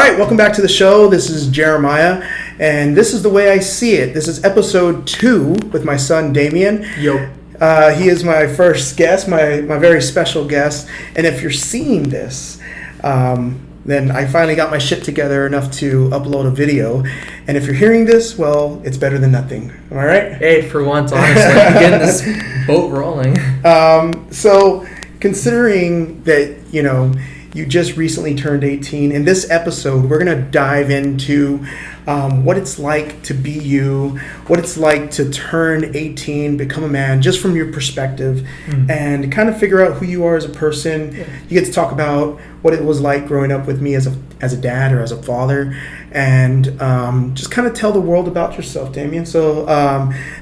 right, welcome back to the show. This is Jeremiah, and this is the way I see it. This is episode 2 with my son Damien. Yo. He is my first guest, my very special guest. And if you're seeing this, then I finally got my shit together enough to upload a video. And if you're hearing this, well, it's better than nothing. Am I right? Hey, for once, honestly, getting this boat rolling. So, considering that, you just recently turned 18, in this episode, we're going to dive into what it's like to be you, what it's like to turn 18, become a man, just from your perspective, and kind of figure out who you are as a person. Yeah. You get to talk about what it was like growing up with me as a dad or as a father, and just kind of tell the world about yourself, Damien. So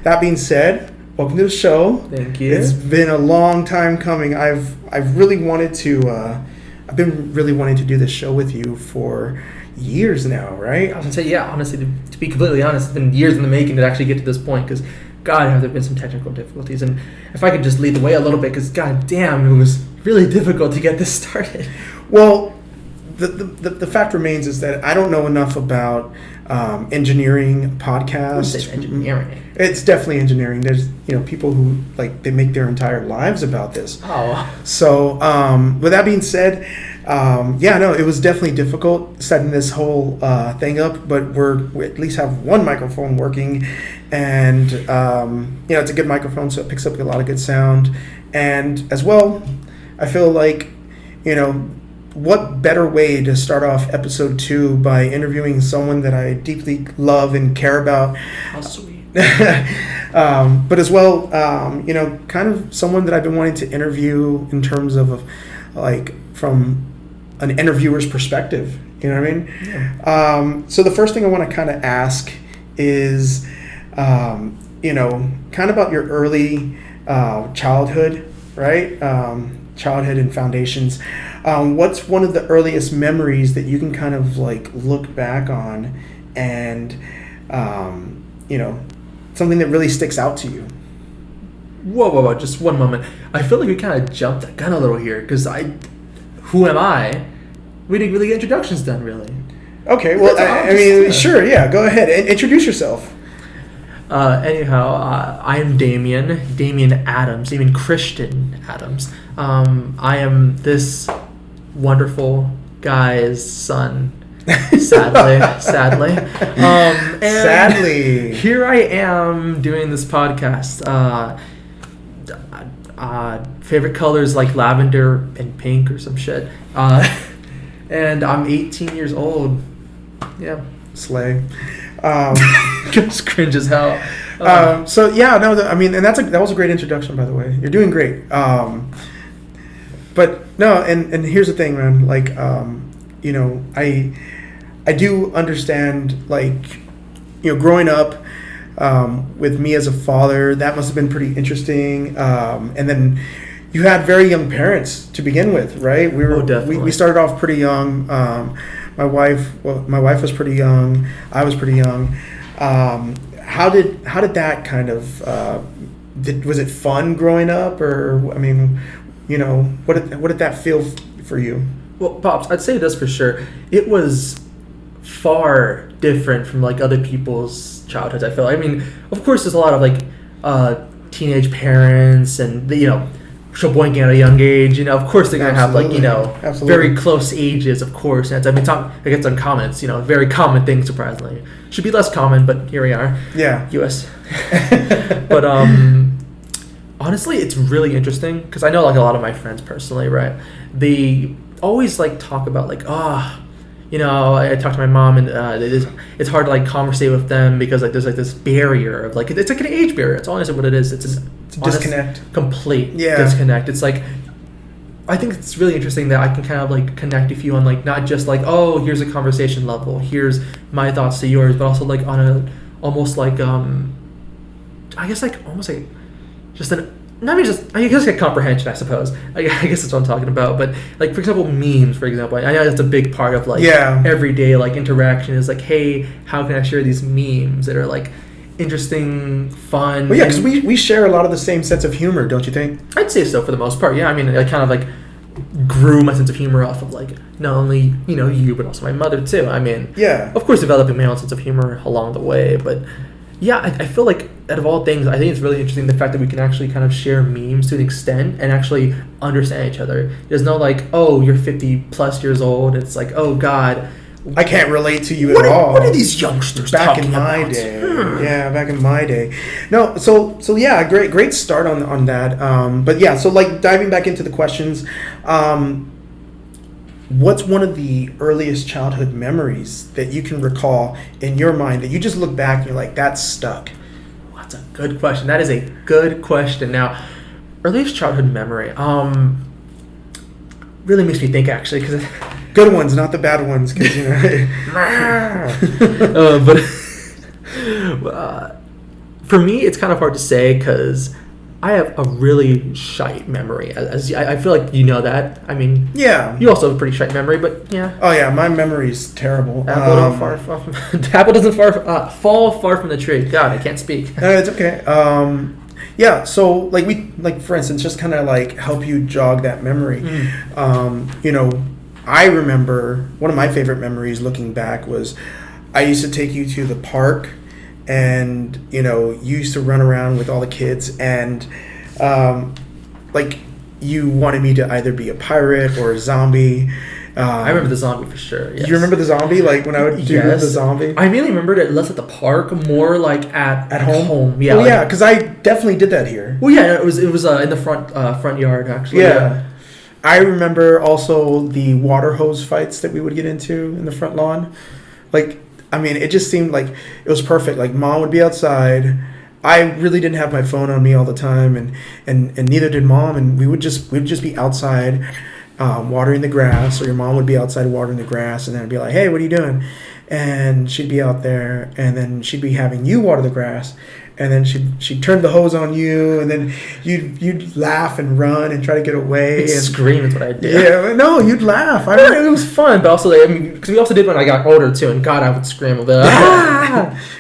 that being said, welcome to the show. Thank you. It's been a long time coming. I've really wanted to... I've been really wanting to do this show with you for years now, right? I was going to say, yeah, honestly, to be completely honest, it's been years in the making to actually get to this point because, God, have there been some technical difficulties. And if I could just lead the way a little bit, because, God damn, it was really difficult to get this started. Well, the fact remains is that I don't know enough about engineering podcasts. It's engineering. It's definitely engineering. There's people who they make their entire lives about this. Oh. So with that being said, it was definitely difficult setting this whole thing up. But we at least have one microphone working, and it's a good microphone, so it picks up a lot of good sound. And as well, I feel like what better way to start off episode 2 by interviewing someone that I deeply love and care about. How sweet. But as well, kind of someone that I've been wanting to interview in terms of from an interviewer's perspective. You know what I mean? Yeah. So the first thing I want to kind of ask is, kind of about your early childhood, right? Childhood and foundations. What's one of the earliest memories that you can kind of look back on and, something that really sticks out to you? Whoa, just one moment. I feel like we kind of jumped the gun a little here because who am I? We didn't really get introductions done, really. Okay, well, sure, yeah, go ahead. Introduce yourself. I am Damien Adams, even Christian Adams. I am this wonderful guy's son, sadly. And sadly. Here I am doing this podcast. Favorite colors like lavender and pink or some shit. And I'm 18 years old. Yeah. Slay. Just cringe as hell. And that was a great introduction, by the way. You're doing great. But no, and here's the thing, man. I do understand, growing up with me as a father, that must have been pretty interesting. And then you had very young parents to begin with, right? We started off pretty young. My wife was pretty young. I was pretty young. How did that kind of was it fun growing up, or what did that feel for you? Well, Pops, I'd say this for sure. It was far different from other people's childhoods. I feel. I mean, of course, there's a lot of teenage parents, and showboating at a young age. Of course, they're gonna have Absolutely. very close ages. Of course, and it's uncommon. It's a very common thing. Surprisingly, should be less common, but here we are. Yeah. U.S. But honestly, it's really interesting because I know a lot of my friends personally, right? They always talk about I talk to my mom, and it's hard to conversate with them because there's this barrier of it's an age barrier. It's honestly what it is. It's a disconnect. Complete disconnect. It's I think it's really interesting that I can kind of connect with you on not just here's a conversation level, here's my thoughts to yours, but also on a almost I guess almost just an I guess comprehension, I suppose. I guess that's what I'm talking about. But for example, memes, for example. I know that's a big part of everyday interaction is hey, how can I share these memes that are interesting, fun? Well, yeah, because we share a lot of the same sense of humor, don't you think? I'd say so for the most part. Yeah, I mean, I kind of grew my sense of humor off of like not only you but also my mother too. I mean, Yeah. of course, developing my own sense of humor along the way, but yeah, I feel like out of all things, I think it's really interesting the fact that we can actually kind of share memes to an extent and actually understand each other. There's no like, oh, you're 50 plus years old. It's like, oh God, I can't relate to you at all. What are these youngsters back talking in my about? day? Yeah, back in my day. No, so yeah, great start on that. But yeah, so like diving back into the questions, what's one of the earliest childhood memories that you can recall in your mind that you just look back and you're like, that's stuck? That's a good question. That is a good question. Now, earliest childhood memory, really makes me think actually, because Good ones, not the bad ones, because but for me, it's kind of hard to say because I have a really shy memory. As I feel like you know that. I mean, yeah, you also have a pretty shy memory, but yeah. Oh yeah, my memory's terrible. Apple doesn't fall far from the tree. God, I can't speak. It's okay. Yeah, so like for instance, just kind of like help you jog that memory. I remember one of my favorite memories looking back was I used to take you to the park, and you used to run around with all the kids, and like you wanted me to either be a pirate or a zombie. I remember the zombie for sure. Yes. You remember the zombie? Like when I would do the zombie? I mainly remembered it less at the park, more like at home. Yeah. Well, yeah, because I definitely did that here. Well, yeah, it was in the front yard actually. Yeah. I remember also the water hose fights that we would get into in the front lawn. Like, I mean, it just seemed like it was perfect. Like, Mom would be outside. I really didn't have my phone on me all the time, and neither did Mom. And we'd just be outside watering the grass, or your mom would be outside watering the grass, and then I'd be like, hey, what are you doing? And she'd be out there, and then she'd be having you water the grass, and then she'd turn the hose on you, and then you'd laugh and run and try to get away and scream is what I did. Yeah, no, you'd laugh. It was fun, but also because we also did when I got older too, and God, I would scream a bit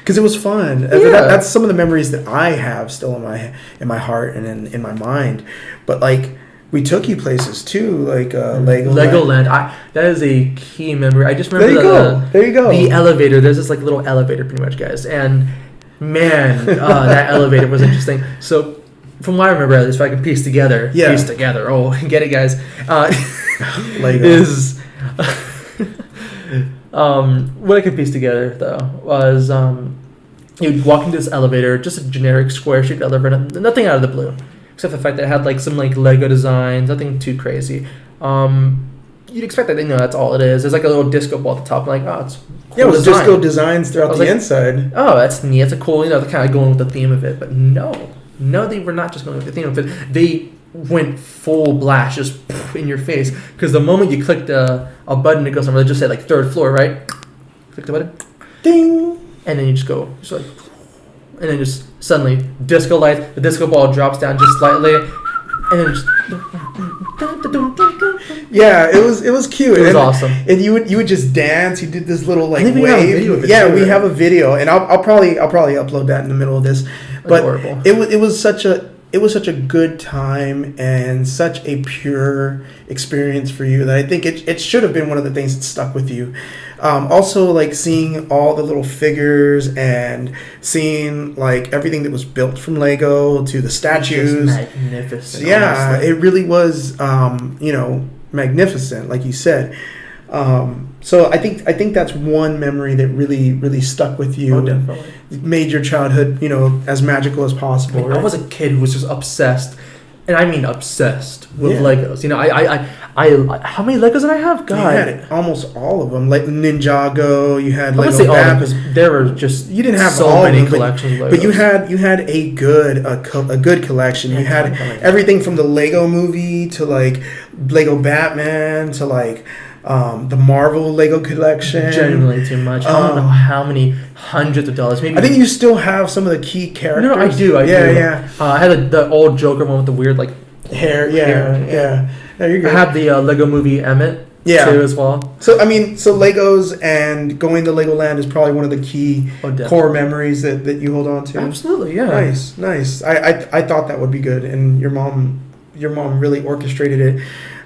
because it was fun. Yeah. That's some of the memories that I have still in my heart and in my mind. But like, we took you places too, like Legoland. That is a key memory. I just remember there you go. The elevator. There's this like little elevator, pretty much, guys, and man, that elevator was interesting. So, from what I remember, at least if I can piece together, oh, get it, guys. Lego. Is what I could piece together though was you'd walk into this elevator, just a generic square-shaped elevator, nothing out of the blue, except the fact that it had like some like Lego designs, nothing too crazy. You'd expect that that's all it is. There's like a little disco ball at the top, like it's cool. Yeah, it was disco designs throughout the inside. Oh, that's neat. That's a cool, they're kind of going with the theme of it. But no, they were not just going with the theme of it. They went full blast, just in your face. Because the moment you clicked a button to go somewhere, they just said like third floor, right? Click the button, ding, and then you just go, just like, and then just suddenly disco lights. The disco ball drops down just slightly, and then just. Yeah, it was cute. It was awesome. And you would just dance. You did this little like wave. We have a video of it too, we have a video, and I'll probably upload that in the middle of this. But adorable. It was such a good time and such a pure experience for you that I think it should have been one of the things that stuck with you. Also, like seeing all the little figures and seeing like everything that was built from Lego to the statues. Magnificent. Yeah, honestly. it really was. Magnificent, like you said. So I think that's one memory that really stuck with you. Oh, definitely. Made your childhood, as magical as possible. I was a kid who was just obsessed, and I mean obsessed with Legos. I how many Legos did I have? God, you had almost all of them. Like Ninjago, you had Lego. I would say all of them because there were just you didn't have so all many of them, collections. But you had a good collection. You had everything from the Lego movie to like Lego Batman to like the Marvel Lego collection. Genuinely too much. I don't know how many hundreds of dollars. Maybe I think you still have some of the key characters. No, I do. Yeah. I had the old Joker one with the weird like hair. Yeah. There you go. I have the Lego movie Emmett. Too as well. So Legos and going to Legoland is probably one of the key core memories that you hold on to. Absolutely, yeah. Nice. I thought that would be good, and your mom really orchestrated it.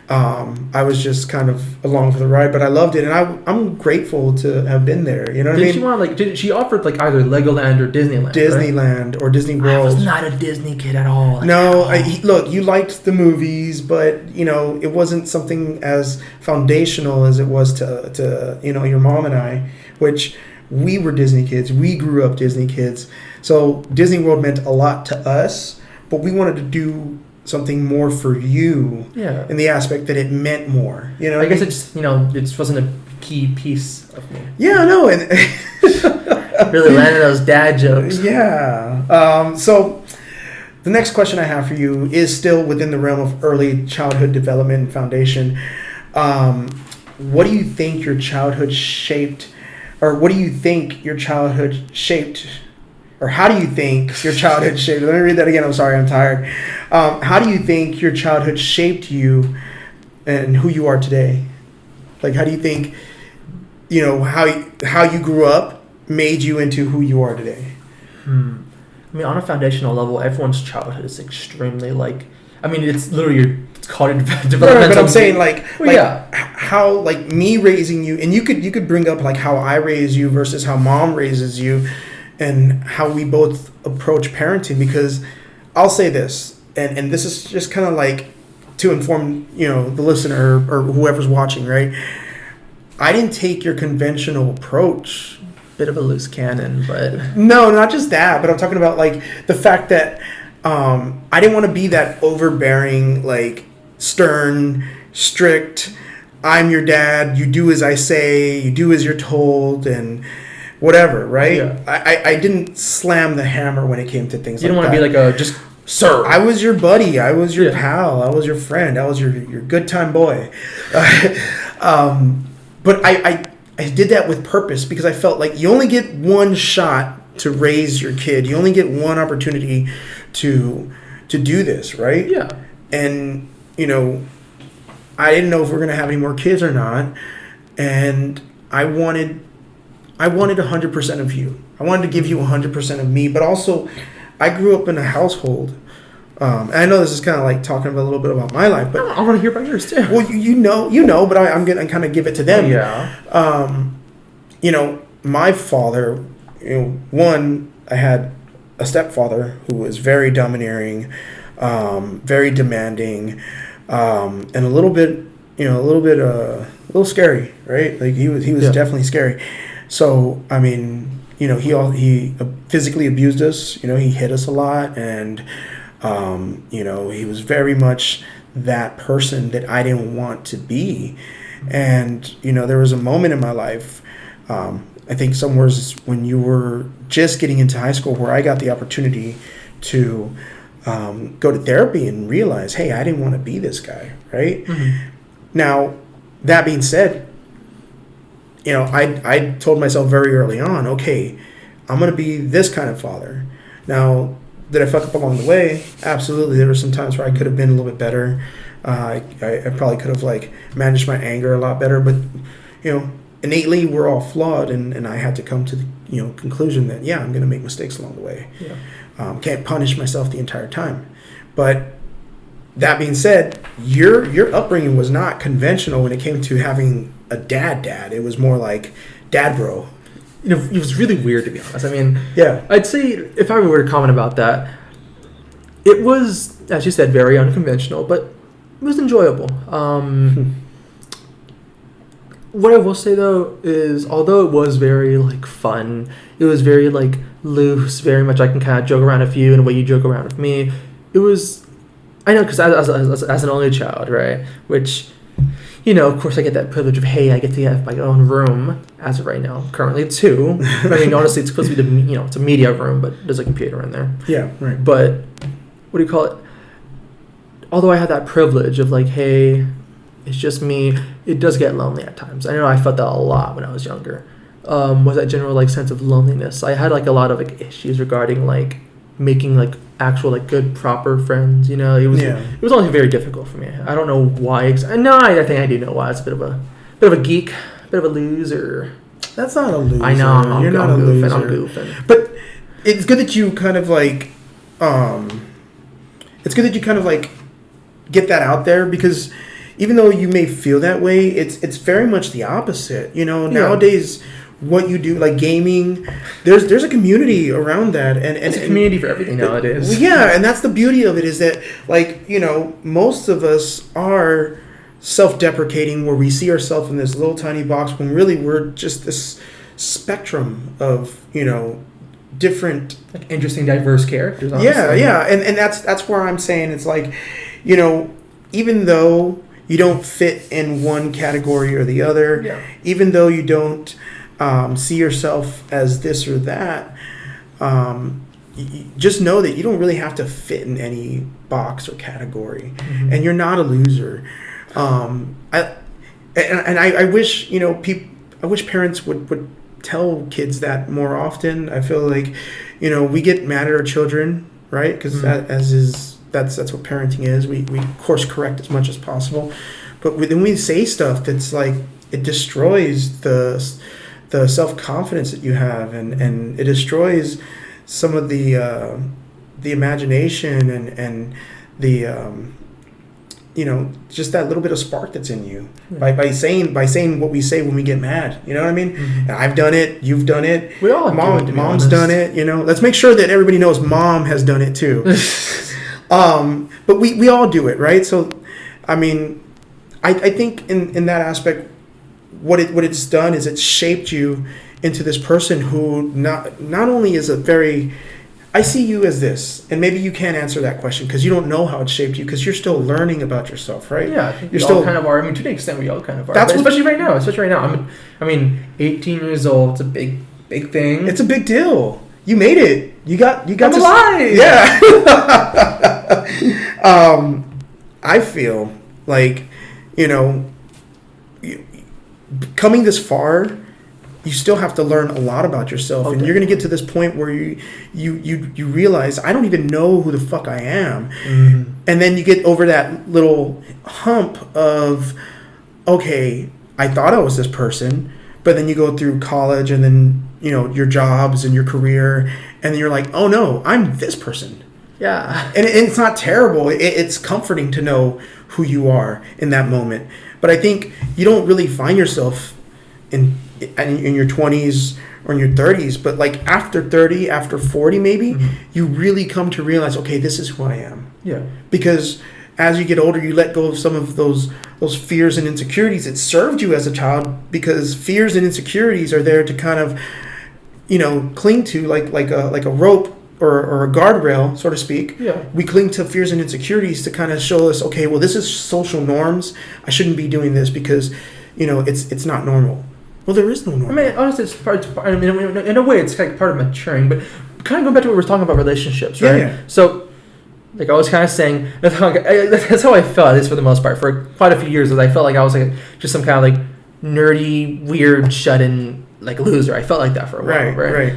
I was just kind of along for the ride, but I loved it, and I'm grateful to have been there. You know what I mean? Did she want did she offered like either Legoland or Disneyland? Disneyland, right? Or Disney World. I was not a Disney kid at all. No, look, you liked the movies, but it wasn't something as foundational as it was to your mom and I, which we were Disney kids. We grew up Disney kids, so Disney World meant a lot to us, but we wanted to do something more for you, in the aspect that it meant more. I guess it just wasn't a key piece of me. Yeah, no, and really landing those dad jokes. Yeah. So the next question I have for you is still within the realm of early childhood development and foundation. What do you think your childhood shaped, or what do you think your childhood shaped? Or how do you think your childhood shaped? Let me read that again. I'm sorry, I'm tired. How do you think your childhood shaped you and who you are today? Like, how do you think, how you grew up made you into who you are today? I mean, on a foundational level, everyone's childhood is extremely it's literally it's called developmental. Right, but I'm saying how me raising you, and you could bring up like how I raise you versus how mom raises you. And how we both approach parenting, because I'll say this, and this is just kind of like to inform, the listener or whoever's watching, right? I didn't take your conventional approach. Bit of a loose cannon, but... No, not just that, but I'm talking about like the fact that I didn't want to be that overbearing, like stern, strict, I'm your dad, you do as I say, you do as you're told, and... whatever, right? Yeah. I didn't slam the hammer when it came to things like that. You didn't want to be like just sir. I was your buddy. I was your pal. I was your friend. I was your good time boy. But I did that with purpose, because I felt like you only get one shot to raise your kid. You only get one opportunity to do this, right? Yeah. And, I didn't know if we were going to have any more kids or not. And I wanted 100% of you. I wanted to give you 100% of me, but also I grew up in a household. And I know this is kind of like talking a little bit about my life, but I want to hear about yours too. Well, you know, but I'm going to kind of give it to them. Yeah. My father, one, I had a stepfather who was very domineering, very demanding, and a little scary, right? Like he was definitely scary. So, I mean, he physically abused us. He hit us a lot, and he was very much that person that I didn't want to be. And there was a moment in my life, I think somewhere when you were just getting into high school, where I got the opportunity to go to therapy and realize, hey, I didn't want to be this guy, right? Mm-hmm. Now, that being said, I told myself very early on, okay, I'm going to be this kind of father. Now, did I fuck up along the way? Absolutely. There were some times where I could have been a little bit better. I probably could have managed my anger a lot better, but innately we're all flawed, and I had to come to the conclusion that I'm going to make mistakes along the way. Yeah. Can't punish myself the entire time. But that being said, your upbringing was not conventional when it came to having a dad. It was more like dad bro. It was really weird, to be honest. I mean, yeah. I'd say if I were to comment about that, it was, as you said, very unconventional, but it was enjoyable. What I will say though is, although it was very fun, it was very loose, very much I can kind of joke around with you in a way you joke around with me. It was, I know, because as an only child, right, which, of course I get that privilege of, hey, I get to have my own room as of right now, currently 2. I mean, honestly, it's supposed to be it's a media room, but there's a computer in there. Yeah, right. But what do you call it? Although I had that privilege of hey, it's just me, it does get lonely at times. I know I felt that a lot when I was younger. Was that general sense of loneliness. I had a lot of issues regarding making actual good proper friends. It was only very difficult for me. I don't know why. I think I do know why. It's a bit of a geek, a bit of a loser. That's not a loser. I know. You're not a loser. I'm goofing. But it's good that you kind of it's good that you kind of get that out there, because even though you may feel that way, it's very much the opposite. You know, nowadays what you do, like gaming, there's a community around that, and it's a community for everything nowadays. Yeah, and that's the beauty of it, is that, like, you know, most of us are self-deprecating, where we see ourselves in this little tiny box when really we're just this spectrum of, you know, different, like, interesting, diverse characters. Honestly. Yeah, and that's where I'm saying it's like, you know, even though you don't fit in one category or the other, even though you don't see yourself as this or that, just know that you don't really have to fit in any box or category, and you're not a loser. I wish, you know, I wish parents would tell kids that more often. I feel like, you know, we get mad at our children, right? Because that's what parenting is. We course correct as much as possible, but then we say stuff that's like, it destroys the self-confidence that you have, and it destroys some of the imagination and the you know, just that little bit of spark that's in you by saying what we say when we get mad. You know what I mean? And I've done it. You've done it. We all have Mom's done it. You know, let's make sure that everybody knows Mom has done it too. But we all do it, right? So, I mean, I think in that aspect, what it's done is it's shaped you into this person who not only is a very, I see you as this, and maybe you can't answer that question because you don't know how it shaped you, because you're still learning about yourself, right? Yeah, I think you're still kind of are. I mean, to an extent, we all kind of are. Especially right now. I mean, 18 years old. It's a big thing. It's a big deal. You made it. You got I'm alive. Yeah. I feel like, you know, coming this far, you still have to learn a lot about yourself, and you're going to get to this point where you realize, I don't even know who the fuck I am, and then you get over that little hump of, okay, I thought I was this person, but then you go through college, and then, you know, your jobs and your career, and then you're like, oh no, I'm this person. Yeah, and it's not terrible. It's comforting to know who you are in that moment. But I think you don't really find yourself in your 20s or in your 30s, but like after 30, after 40 maybe, you really come to realize, okay, this is who I am. Yeah. Because as you get older, you let go of some of those fears and insecurities that served you as a child, because fears and insecurities are there to kind of, you know, cling to like a rope or a guardrail, so to speak. Yeah. We cling to fears and insecurities to kind of show us, okay, well, this is social norms. I shouldn't be doing this because, you know, it's not normal. Well, there is no normal. I mean, honestly, it's part. I mean, in a way, it's like part of maturing. But kind of going back to what we were talking about, relationships, right? Yeah. So, like I was kind of saying, that's how I felt, at least for the most part, for quite a few years. I felt like I was like just some kind of like nerdy, weird, shut-in like loser. I felt like that for a while, right?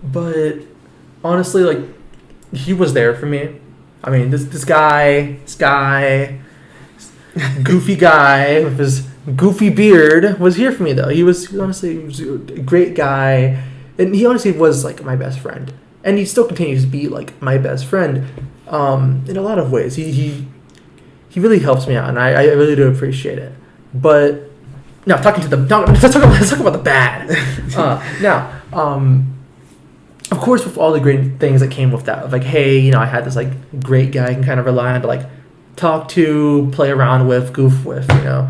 But honestly, like, he was there for me. I mean, this guy, goofy guy with his goofy beard was here for me, though. He was honestly a great guy, and he honestly was like my best friend, and he still continues to be like my best friend in a lot of ways. He really helps me out, and I really do appreciate it. But now let's talk about the bad. Of course, with all the great things that came with that, of like, hey, you know, I had this like great guy I can kind of rely on to like talk to, play around with, goof with, you know.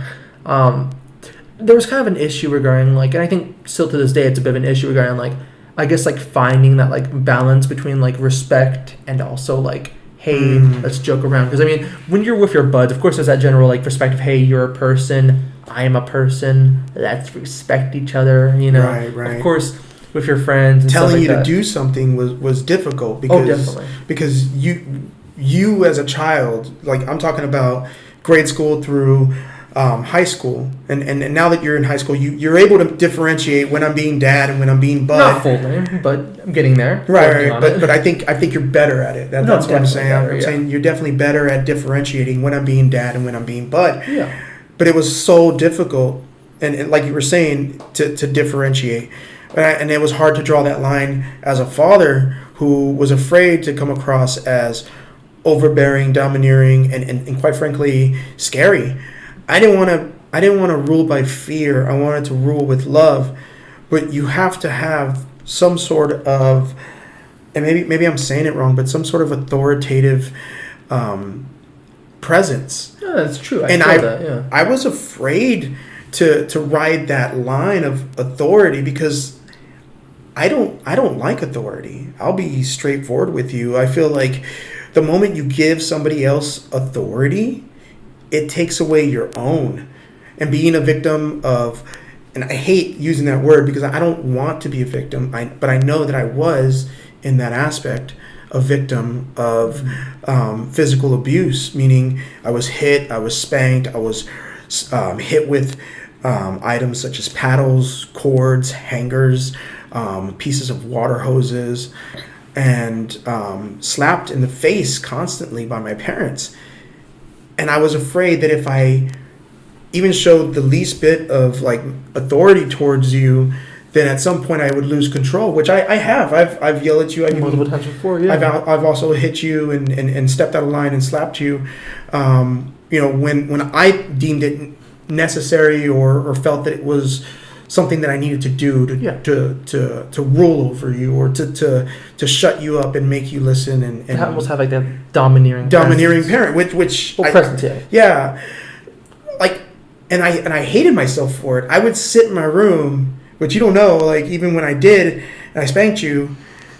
There was kind of an issue regarding like, and I think still to this day it's a bit of an issue regarding like, I guess like finding that like balance between like respect and also like, hey, let's joke around. Because I mean, when you're with your buds, of course there's that general like perspective, hey, you're a person, I am a person, let's respect each other, you know. Right. Of course, with your friends and telling you like to do something was difficult definitely. Because you as a child, like I'm talking about grade school through high school, and now that you're in high school, you're able to differentiate when I'm being dad and when I'm being bud. Not fully, but I'm getting there. Right. But I think you're better at it. That's what I'm saying. Better, I'm saying you're definitely better at differentiating when I'm being dad and when I'm being bud. Yeah. But it was so difficult, and like you were saying, to differentiate. And it was hard to draw that line as a father who was afraid to come across as overbearing, domineering, and quite frankly, scary. I didn't want to rule by fear. I wanted to rule with love. But you have to have some sort of, and maybe I'm saying it wrong, but some sort of authoritative presence. Yeah, that's true. I was afraid to ride that line of authority because I don't like authority. I'll be straightforward with you. I feel like the moment you give somebody else authority, it takes away your own. And being a victim of, and I hate using that word because I don't want to be a victim, but I know that I was in that aspect, a victim of physical abuse, meaning I was hit, I was spanked, I was hit with items such as paddles, cords, hangers, pieces of water hoses, and slapped in the face constantly by my parents. And I was afraid that if I even showed the least bit of like authority towards you, then at some point I would lose control, which I have. I've yelled at you. Multiple times before, yeah. I've also hit you and stepped out of line and slapped you. When I deemed it necessary or felt that it was something that I needed to do to rule over you or to shut you up and make you listen and almost have like that domineering parent, which presence, yeah. Like, and I hated myself for it. I would sit in my room, which you don't know, like even when I did and I spanked you,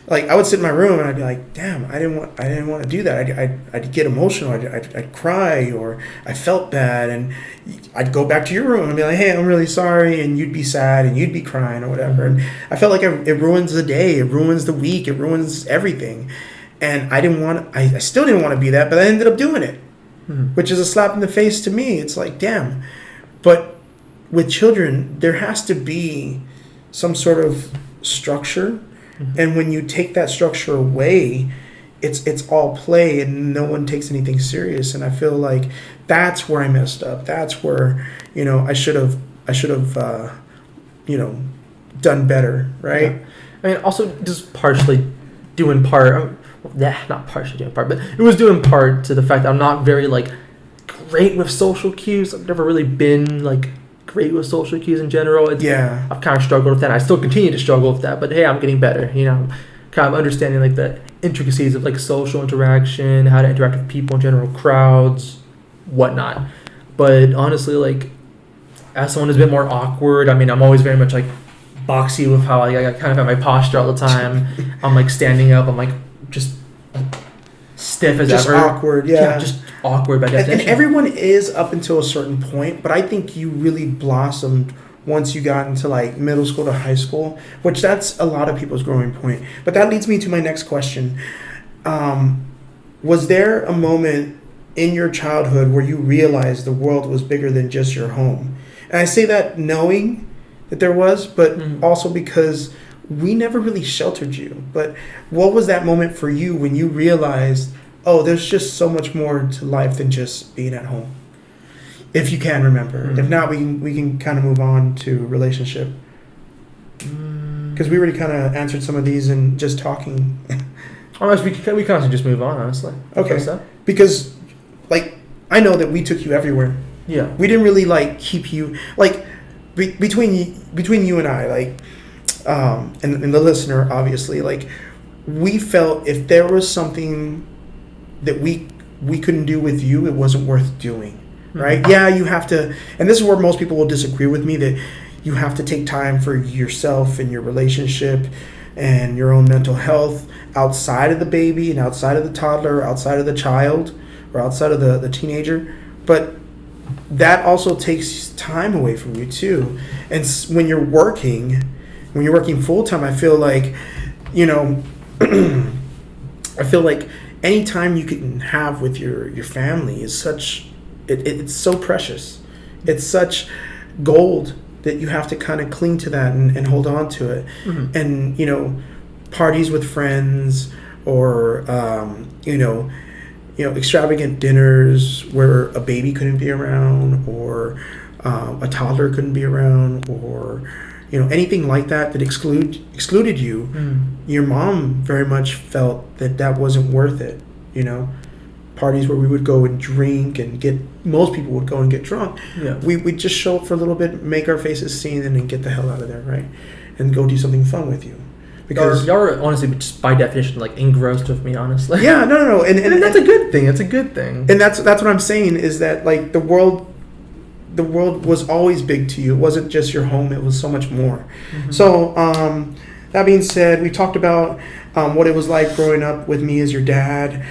like I would sit in my room and I'd be like, damn, I didn't want to do that. I'd get emotional. I'd cry or I felt bad, and I'd go back to your room and be like, hey, I'm really sorry, and you'd be sad and you'd be crying or whatever. And I felt like it ruins the day, it ruins the week, it ruins everything. And I still didn't want to be that, but I ended up doing it, which is a slap in the face to me. It's like, damn. But with children, there has to be some sort of structure. And when you take that structure away, it's all play and no one takes anything serious. And I feel like that's where I messed up. That's where, I should have done better, right? Yeah. I mean, also just partially due in part, not partially due in part, but it was due in part to the fact that I'm not very like great with social cues. I've never really been like great with social cues in general. I've kind of struggled with that. I still continue to struggle with that, but hey, I'm getting better. Kind of understanding like the intricacies of like social interaction, how to interact with people in general, crowds, whatnot. But honestly, like as someone who's a bit more awkward, I mean, I'm always very much like boxy with how I kind of have my posture all the time. I'm like standing up. I'm like just stiff as just ever. Awkward, yeah. Just awkward by definition. And everyone is up until a certain point, but I think you really blossomed once you got into like middle school to high school, which that's a lot of people's growing point. But that leads me to my next question. Was there a moment in your childhood where you realized the world was bigger than just your home? And I say that knowing that there was, but also because we never really sheltered you. But what was that moment for you when you realized, oh, there's just so much more to life than just being at home? If you can remember. If not, we can kind of move on to relationship. Because we already kind of answered some of these in just talking. Honestly, we can also just move on, honestly. Okay. Because, like, I know that we took you everywhere. Yeah. We didn't really, like, keep you... Like, between you and I, like... and the listener, obviously, like, we felt if there was something that we couldn't do with you, it wasn't worth doing. Right? Yeah, you have to, and this is where most people will disagree with me, that you have to take time for yourself and your relationship and your own mental health outside of the baby and outside of the toddler, outside of the child, or outside of the teenager. But that also takes time away from you too. And when you're working full time, I feel like, I feel like any time you can have with your family is such... It's so precious. It's such gold that you have to kind of cling to that and hold on to it. And, parties with friends or, extravagant dinners where a baby couldn't be around or a toddler couldn't be around or, anything like that excluded you. Your mom very much felt that wasn't worth it, parties where we would go and drink and most people would go and get drunk. Yeah. We'd just show up for a little bit, make our faces seen, and then get the hell out of there, right? And go do something fun with you. Because y'all are honestly, just by definition, like engrossed with me, honestly. yeah, no, and that's a good thing. It's a good thing. And that's what I'm saying is that like the world was always big to you. It wasn't just your home. It was so much more. Mm-hmm. So that being said, we talked about what it was like growing up with me as your dad.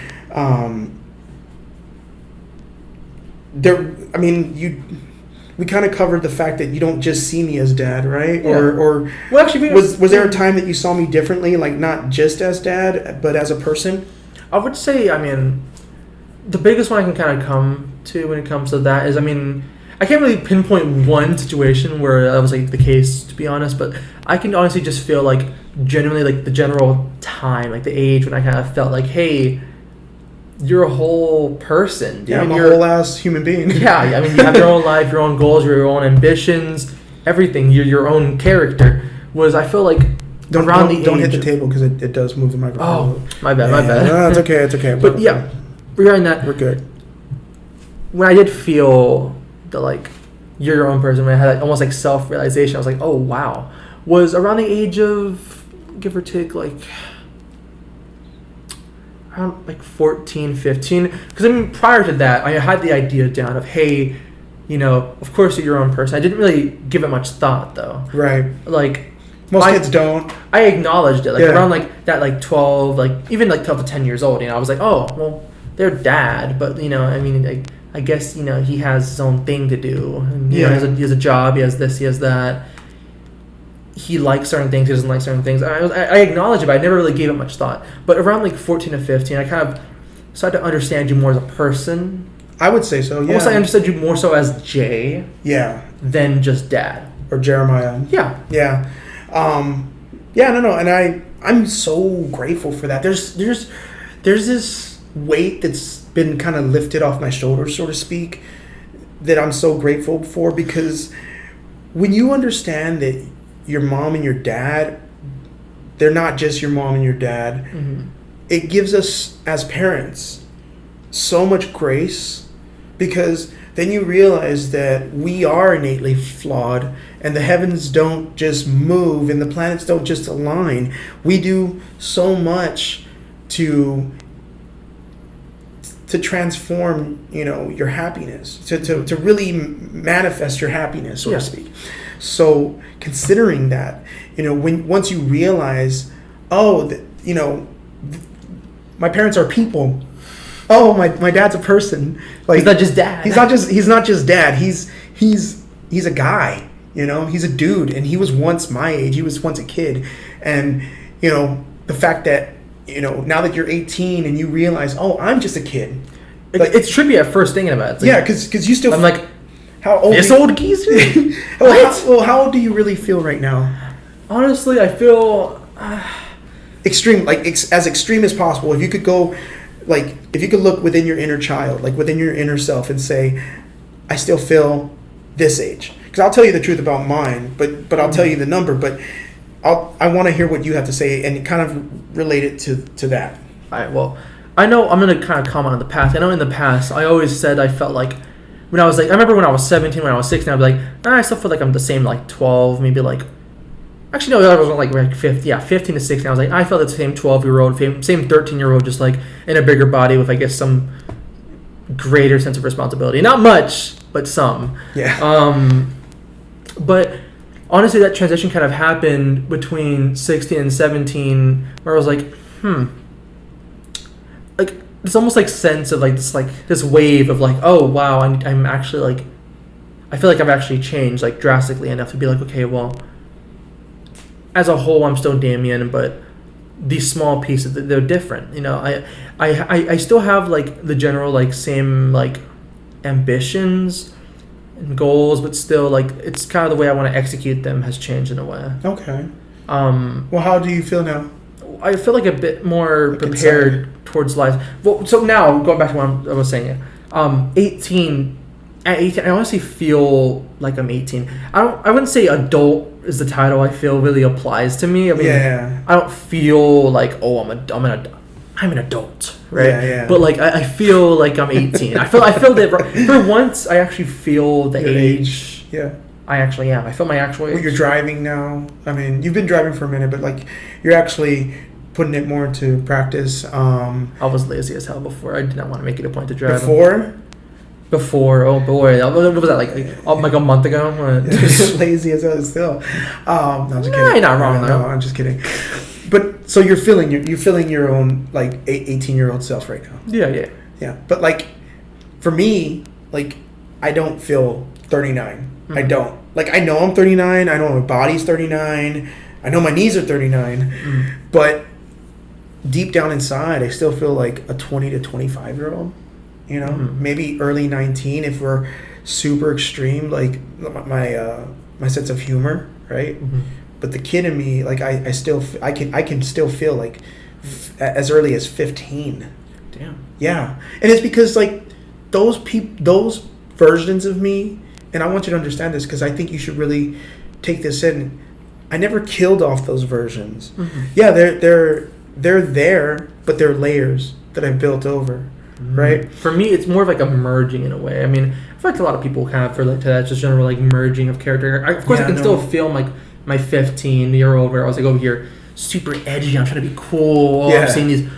We kind of covered the fact that you don't just see me as dad, right? Yeah. Or well, actually, was there a time that you saw me differently, like not just as dad, but as a person? I would say, the biggest one I can kind of come to when it comes to that is, I can't really pinpoint one situation where that was like the case, to be honest, but I can honestly just feel like genuinely like the general time, like the age when I kind of felt like, hey, you're a whole person. Dude. Yeah, I'm a whole ass human being. Yeah, you have your own life, your own goals, your own ambitions, everything. You're your own character. I feel like don't hit the table because it does move the microphone. Oh, my bad. No, it's okay. But yeah, regarding that, we're good. When I did feel the like you're your own person, when I had almost like self-realization, I was like, oh wow, was around the age of give or take like around like 14, 15, because prior to that I had the idea down of, hey, of course you're your own person. I didn't really give it much thought though. Right. Like most kids don't. I acknowledged it around like that, like 12, like even like 12 to 10 years old. I was like, oh well, they're dad, but I guess he has his own thing to do. And, he has a job. He has this. He has that. He likes certain things. He doesn't like certain things. I acknowledge it, but I never really gave it much thought. But around like 14 to 15, I kind of started to understand you more as a person. I would say so. Yeah. Almost I understood you more so as Jay. Yeah. Than just dad. Or Jeremiah. Yeah. Yeah. No. And I'm so grateful for that. There's this weight that's been kind of lifted off my shoulders, so to speak, that I'm so grateful for, because when you understand that your mom and your dad, they're not just your mom and your dad, mm-hmm. It gives us as parents so much grace, because then you realize that we are innately flawed and the heavens don't just move and the planets don't just align. We do so much to transform, your happiness, to really manifest your happiness, so to speak. So considering that, once you realize, my parents are people. Oh, my dad's a person. Like, he's not just dad. He's not just dad. He's a guy. He's a dude, and he was once my age. He was once a kid, and the fact that now that you're 18 and you realize, oh, I'm just a kid. Like, it's trippy at first thinking about it. Like, because you still. I'm like, how old? This old geezer. How old do you really feel right now? Honestly, I feel extreme, like as extreme as possible. If you could go, like, if you could look within your inner child, like within your inner self, and say, I still feel this age. Because I'll tell you the truth about mine, but I'll tell you the number. But I want to hear what you have to say and kind of relate it to that. All right. Well, I know I'm going to kind of comment on the past. I know in the past, I always said I felt like when I was like, I remember when I was 17, when I was 16, I'd be like, I still feel like I'm the same, like 12, maybe like, actually, no, I was like 15 to 16. I was like, I felt the same 12-year-old, same 13-year-old, just like in a bigger body with, I guess, some greater sense of responsibility. Not much, but some. Yeah. But honestly, that transition kind of happened between 16 and 17, where I was like, like it's almost like sense of like this wave of like, oh wow, I'm actually like, I feel like I've actually changed like drastically enough to be like, okay, well, as a whole, I'm still Damien, but these small pieces, they're different. I still have like the general like same like ambitions and goals, but still like it's kind of the way I want to execute them has changed in a way. Okay. Well, how do you feel now? I feel like a bit more prepared towards life. Well, so now going back to what I was saying, 18. At 18, I honestly feel like I'm 18. I wouldn't say adult is the title I feel really applies to me. I mean, I don't feel like, oh, I'm an adult. I'm an adult, right? Yeah. But like I feel like I'm 18. I feel that for once I actually feel the Your age. Yeah. I actually am. I feel my actual age. Well, you're driving now. I mean, you've been driving for a minute, but like you're actually putting it more into practice. I was lazy as hell before. I did not want to make it a point to drive. Before, oh boy, what was that like a month ago? lazy as hell still. No, I'm just Nah, kidding. you're not wrong, No, though. I'm just kidding. But so you're feeling your own like 18-year-old self right now. Yeah. But like for me, like I don't feel 39. Mm-hmm. I don't. Like I know I'm 39. I know my body's 39. I know my knees are 39. Mm-hmm. But deep down inside, I still feel like a 20 to 25-year-old. You know, maybe early 19 if we're super extreme, like my sense of humor, right? Mm-hmm. But the kid in me, like I can still feel like as early as 15. Damn. Yeah, and it's because like those versions of me, and I want you to understand this because I think you should really take this in. I never killed off those versions. Mm-hmm. Yeah, they're there, but they're layers that I've built over. Right. For me, it's more of like a merging in a way. I mean, I feel like a lot of people kind of relate to that, just general like merging of character. Of course, I can still film like my 15-year-old where I was like over here super edgy. I'm trying to be cool. I'm seeing these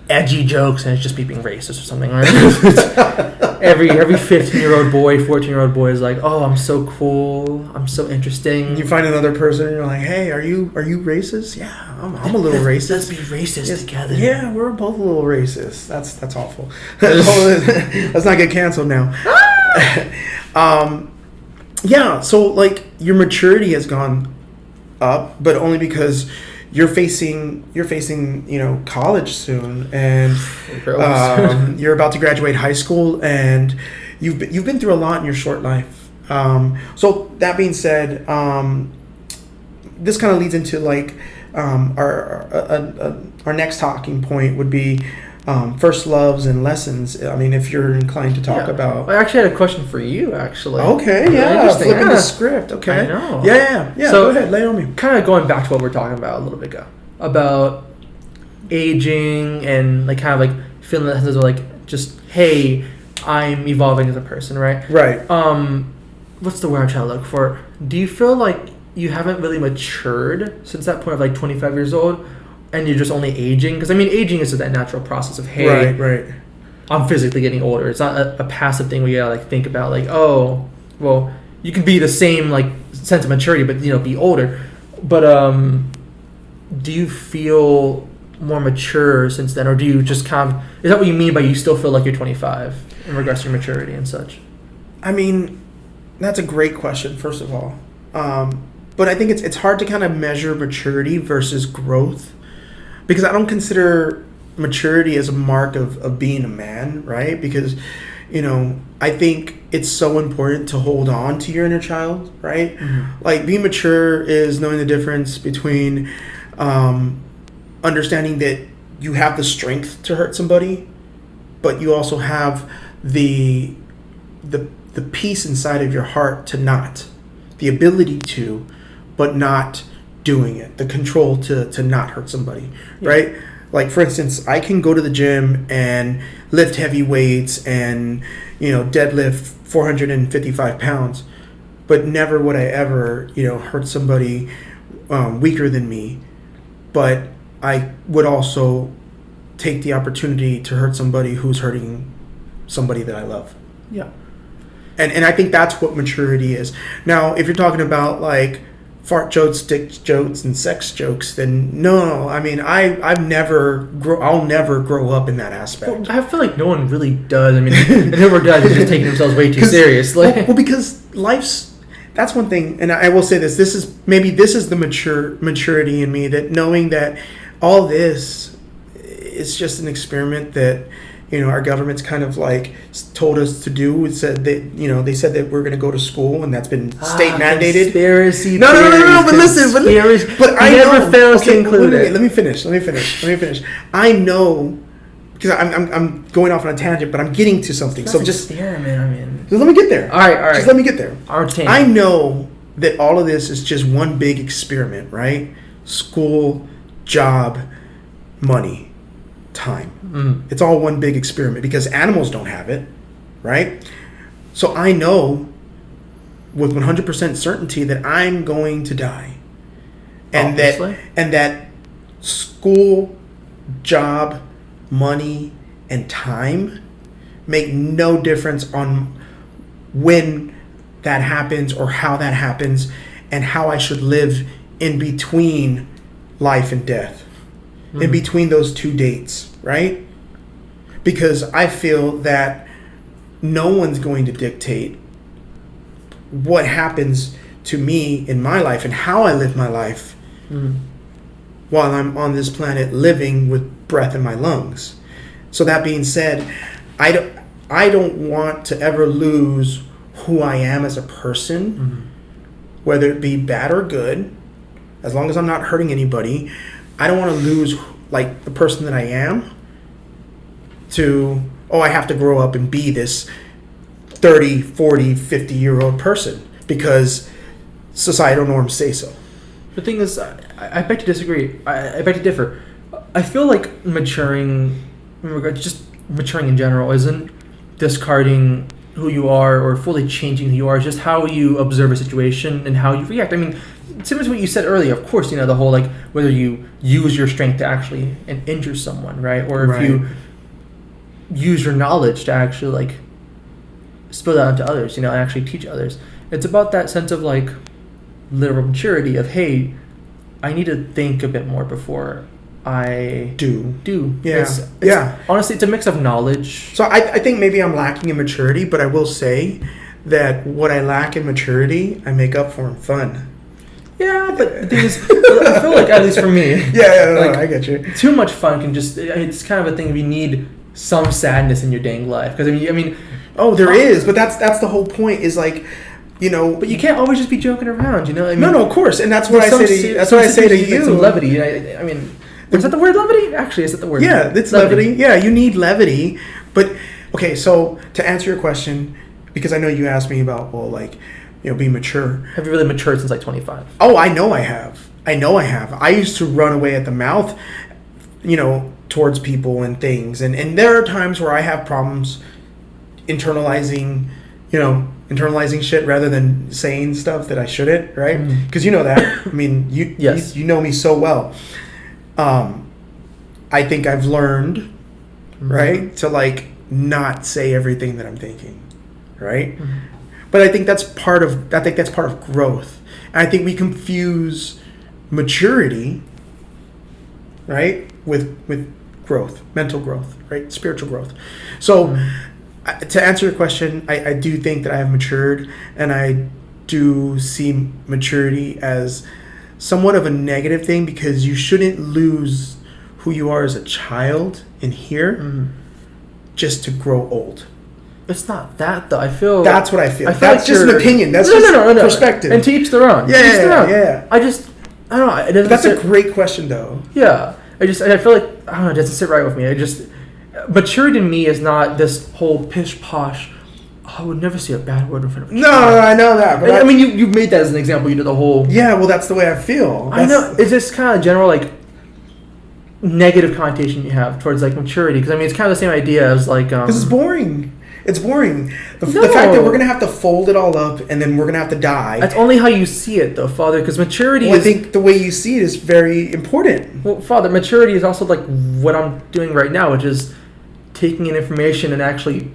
edgy jokes, and it's just me being racist or something. Right? every 15-year-old boy, 14-year-old boy is like, oh, I'm so cool. I'm so interesting. You find another person, and you're like, hey, are you racist? Yeah, I'm a little racist. Let's be racist together. Yeah, we're both a little racist. That's awful. Let's not get canceled now. Yeah, so like your maturity has gone up, but only because you're facing college soon, and you're about to graduate high school, and you've been through a lot in your short life. So that being said, this kind of leads into like our next talking point would be first loves and lessons. I mean, if you're inclined to talk about. I actually had a question for you, actually. Okay, yeah, flipping the script. Okay, I know. Yeah. So go ahead, lay on me. Kind of going back to what we were talking about a little bit ago about aging and like kind of like feeling that sense of like just hey, I'm evolving as a person, right? Right. What's the word I'm trying to look for? Do you feel like you haven't really matured since that point of like 25 years old? And you're just only aging? Because, I mean, aging is just that natural process of, hey, right. I'm physically getting older. It's not a passive thing where you gotta, like, think about, like, oh, well, you can be the same, like, sense of maturity, but, you know, be older. But do you feel more mature since then? Or do you just kind of... Is that what you mean by you still feel like you're 25 in regards to your maturity and such? I mean, that's a great question, first of all. But I think it's hard to kind of measure maturity versus growth. Because I don't consider maturity as a mark of being a man, right? Because, you know, I think it's so important to hold on to your inner child, right? Mm-hmm. Like, being mature is knowing the difference between understanding that you have the strength to hurt somebody, but you also have the peace inside of your heart to not. The ability to, but not doing it, the control to not hurt somebody, right? Like, for instance, I can go to the gym and lift heavy weights and, you know, deadlift 455 pounds, but never would I ever, you know, hurt somebody weaker than me. But I would also take the opportunity to hurt somebody who's hurting somebody that I love. Yeah. And I think that's what maturity is. Now, if you're talking about like fart jokes, dick jokes, and sex jokes, then no. I mean, I'll never grow up in that aspect. Well, I feel like no one really does. I mean, and whoever does is just taking themselves way too seriously. Well, because that's one thing, and I will say this. This is the maturity in me, that knowing that all this is just an experiment that, you know, our government's kind of like told us to do. It said that, you know, they said that we're going to go to school, and that's been state mandated. Conspiracy. No. But listen, but I never fails to okay, include it. Let me finish. I know, because I'm going off on a tangent, but I'm getting to something. That's so just experiment. I mean, let me get there. All right. Just let me get there. I know that all of this is just one big experiment, right? School, job, money. time. It's all one big experiment because animals don't have it, right? So I know with 100% certainty that I'm going to die. And Obviously. that school, job, money, and time make no difference on when that happens or how that happens and how I should live in between life and death, in between those two dates, right? Because I feel that no one's going to dictate what happens to me in my life and how I live my life while I'm on this planet living with breath in my lungs. So that being said, I don't want to ever lose who I am as a person, whether it be bad or good, as long as I'm not hurting anybody. I don't want to lose like the person that I am to, I have to grow up and be this 30, 40, 50-year-old person because societal norms say so. The thing is, I beg to disagree. I beg to differ. I feel like maturing, just maturing in general, isn't discarding who you are or fully changing who you are. It's just how you observe a situation and how you react. I mean, similar to what you said earlier, of course, the whole, like, whether you use your strength to actually injure someone, right? Or if you use your knowledge to actually, like, spill that onto others, and actually teach others. It's about that sense of, like, literal maturity of, hey, I need to think a bit more before I do. Yeah. It's honestly, it's a mix of knowledge. So I think maybe I'm lacking in maturity, but I will say that what I lack in maturity, I make up for in fun. Yeah, but the thing is, I feel like, at least for me, like, I get you. Too much fun can it's kind of a thing if you need some sadness in your dang life. Because, I mean... Oh, there is, but that's the whole point is, like, But you can't always just be joking around, I mean, No, of course, and that's what I say to you. Some levity. I mean... Is that the word levity? Actually, is that the word? Yeah, it's levity. Yeah, you need levity. But, okay, so to answer your question, because I know you asked me about, being mature. Have you really matured since, like, 25? Oh, I know I have. I used to run away at the mouth, towards people and things. And there are times where I have problems internalizing shit rather than saying stuff that I shouldn't, right? Because you know that. I mean, you know me so well. I think I've learned, right, to like not say everything that I'm thinking, right? But I think that's part of growth. And I think we confuse maturity, right, with growth, mental growth, right, spiritual growth. So to answer your question, I do think that I have matured, and I do see maturity as somewhat of a negative thing because you shouldn't lose who you are as a child in here just to grow old. It's not that, though. I feel... That's what I feel. That's like just an opinion. That's no. Perspective. And to each their own. Yeah. I don't know. That's a great question, though. Yeah. I feel like, I don't know, it doesn't sit right with me. Maturity to me is not this whole pish-posh, I would never say a bad word in front of a child. No, I know that. But I mean, you made that as an example. You did the whole... Yeah, well, that's the way I feel. I know. It's just kind of general, like, negative connotation you have towards, like, maturity. Because, I mean, it's kind of the same idea as, like... Because it's boring. It's boring. The fact that we're going to have to fold it all up and then we're going to have to die. That's only how you see it, though, Father, because maturity I think the way you see it is very important. Well, Father, maturity is also, like, what I'm doing right now, which is taking in information and actually...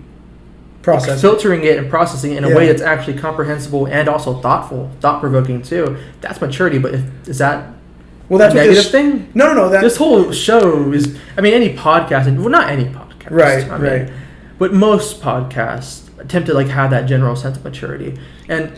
filtering it and processing it in a way that's actually comprehensible and also thought-provoking too. That's maturity, but is that that's a negative thing? No. This whole show is, I mean, any podcast, well, not any podcast. Right. But most podcasts attempt to, like, have that general sense of maturity. And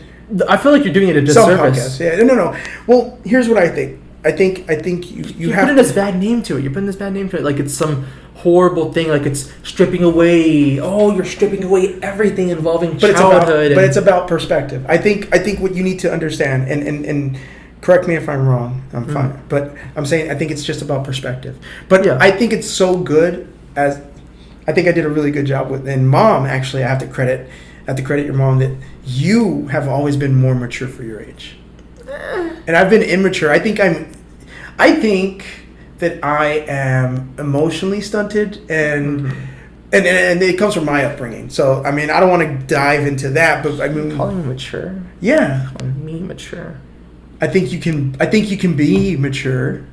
I feel like you're doing it a disservice. Some podcasts, No. Well, here's what I think. I think you have putting this bad name to it. You're putting this bad name to it. Like it's some horrible thing. Like it's stripping away. Oh, you're stripping away everything involving childhood. But it's about perspective. I think what you need to understand, and correct me if I'm wrong. I'm fine. But I'm saying I think it's just about perspective. But I think it's so good as I think I did a really good job with. And Mom, actually, I have to credit your mom that you have always been more mature for your age. And I've been immature. I think that I am emotionally stunted, and and it comes from my upbringing. So I mean, I don't want to dive into that, but I mean, Calling me mature. Yeah, Calling me mature. I think you can be mature.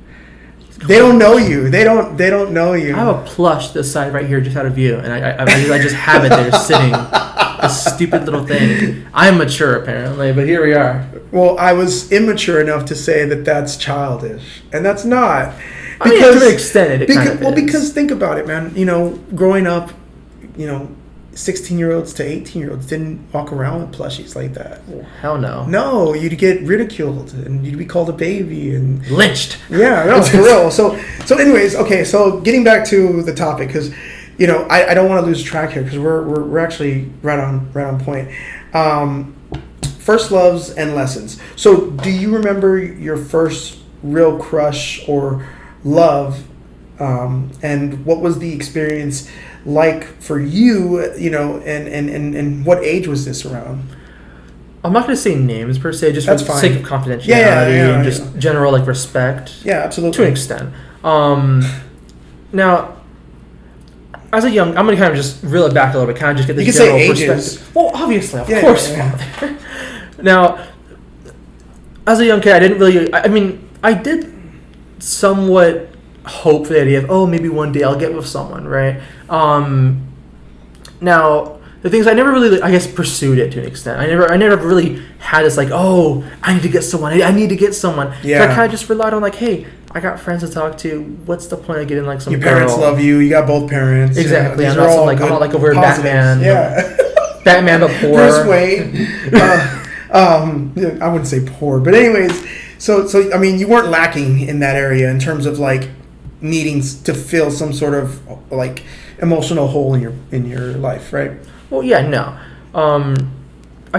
They don't know you. They don't know you. I have a plush this side right here, just out of view, and I just have it there sitting. A stupid little thing. I'm mature apparently, but here we are. Well, I was immature enough to say that that's childish, and that's not. I mean, to an extent, it kind of is. Because think about it, man. You know, growing up, you know, 16-year-olds to 18-year-olds didn't walk around with plushies like that. Well, hell no. No, you'd get ridiculed and you'd be called a baby and lynched. Yeah, no, for real. So anyways, okay. So getting back to the topic, because you know, I don't want to lose track here because we're actually right on point. First loves and lessons. So do you remember your first real crush or love, and what was the experience like for you? You know, and what age was this around? I'm not going to say names per se, just That's for the fine. sake of confidentiality and just general like respect. Yeah, absolutely. To an extent. Now, as a young, I'm going to kind of just reel it back a little bit, kind of just get this general perspective. Well, obviously, of course. Yeah. Now, as a young kid, I didn't really, I mean, I did somewhat hope for the idea of, oh, maybe one day I'll get with someone, right? Now, the thing is, I never really, I guess, pursued it to an extent. I never really had this like, oh, I need to get someone. I need to get someone. Yeah. So I kind of just relied on like, hey, I got friends to talk to. What's the point of getting like some? Your parents love you. You got both parents. Exactly. I'm not like a weird Batman. Yeah. Batman, but poor. Bruce Wayne. I wouldn't say poor, but anyways. So I mean, you weren't lacking in that area in terms of like needing to fill some sort of like emotional hole in your life, right? Well, yeah, no. I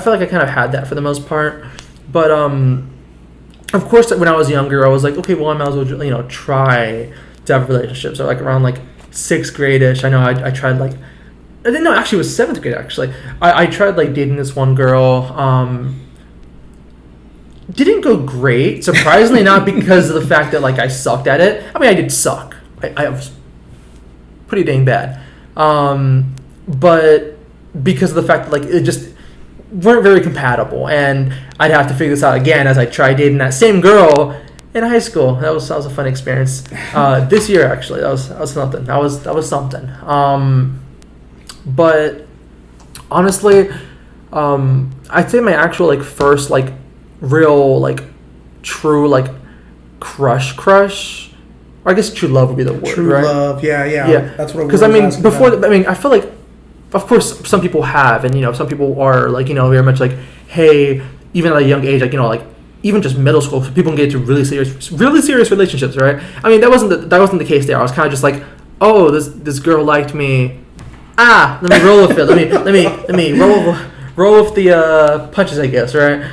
feel like I kind of had that for the most part, but of course, when I was younger, I was like, okay, well, I might as well, try to have a relationship. So like around like 6th grade-ish, I know I tried like, I didn't know, actually it was 7th grade actually. I tried like dating this one girl. Didn't go great, surprisingly not because of the fact that like I sucked at it. I mean, I did suck. I was pretty dang bad. But because of the fact that like it just weren't very compatible, and I'd have to figure this out again as I tried dating that same girl in high school. That was a fun experience. This year actually, that was something. That was something. But honestly, I'd say my actual like first like real like true like crush, or I guess true love would be the word. True right? love, yeah. That's what. Because I mean, I feel like, of course, some people have, and some people are like very much like, hey, even at a young age, like like even just middle school, people can get into really serious relationships, right? I mean, that wasn't the case there. I was kind of just like, oh, this girl liked me. Let me roll with it. Let me roll with the punches, I guess, right?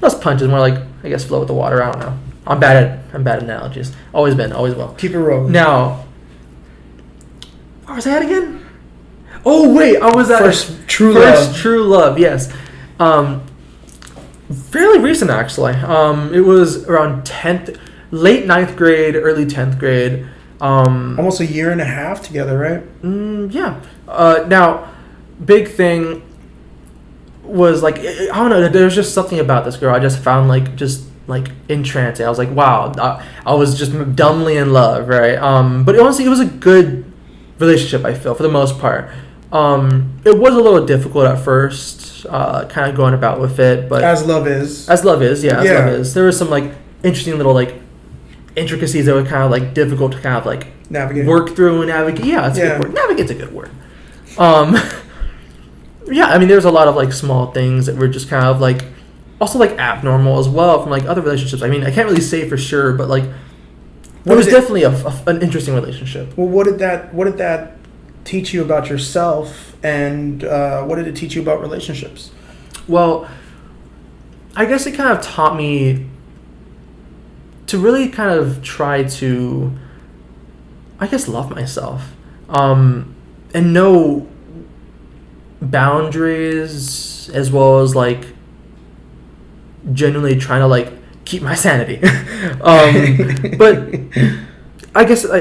Less punches, more like I guess flow with the water. I don't know. I'm bad at analogies. Always been, always will. Keep it rolling. Now, where was I at again? Oh wait, I was at first true love. Yes, fairly recent actually. It was around 10th, late 9th grade, early 10th grade. Almost a year and a half together, right? Yeah. Now, big thing was like I don't know. There was just something about this girl I just found like entrancing. I was like, wow. I was just dumbly in love, right? But honestly, it was a good relationship. I feel for the most part. It was a little difficult at first, kind of going about with it, but as love is, love is. There was some like interesting little like intricacies that were kind of like difficult to kind of like navigate, work through and navigate. Yeah, it's a good word. Navigate's a good word. Yeah, I mean, there's a lot of like small things that were just kind of like also like abnormal as well from like other relationships. I mean, I can't really say for sure, but like it was definitely an interesting relationship. Well, what did that teach you about yourself, and what did it teach you about relationships? Well, I guess it kind of taught me to really kind of try to, I guess, love myself, and know boundaries, as well as like genuinely trying to like keep my sanity. But I guess on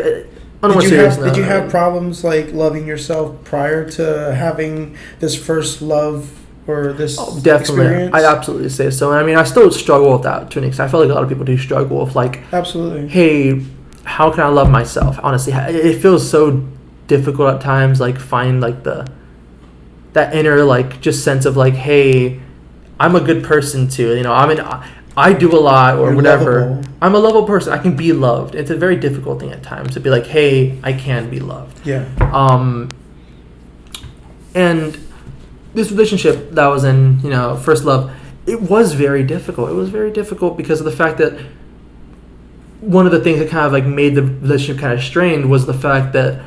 a more serious note, did you have problems like loving yourself prior to having this first love or this definitely experience? I absolutely say so. And I mean, I still struggle with that to an extent. I feel like a lot of people do struggle with like, absolutely, hey, how can I love myself? Honestly, it feels so difficult at times, like find like that inner like just sense of like, hey, I'm a good person too, you know, I do a lot or You're whatever. lovable. I'm a lovable person. I can be loved. It's a very difficult thing at times to be like, hey, I can be loved. Yeah. And this relationship that I was in, you know, first love, it was very difficult. It was very difficult because of the fact that one of the things that kind of like made the relationship kind of strained was the fact that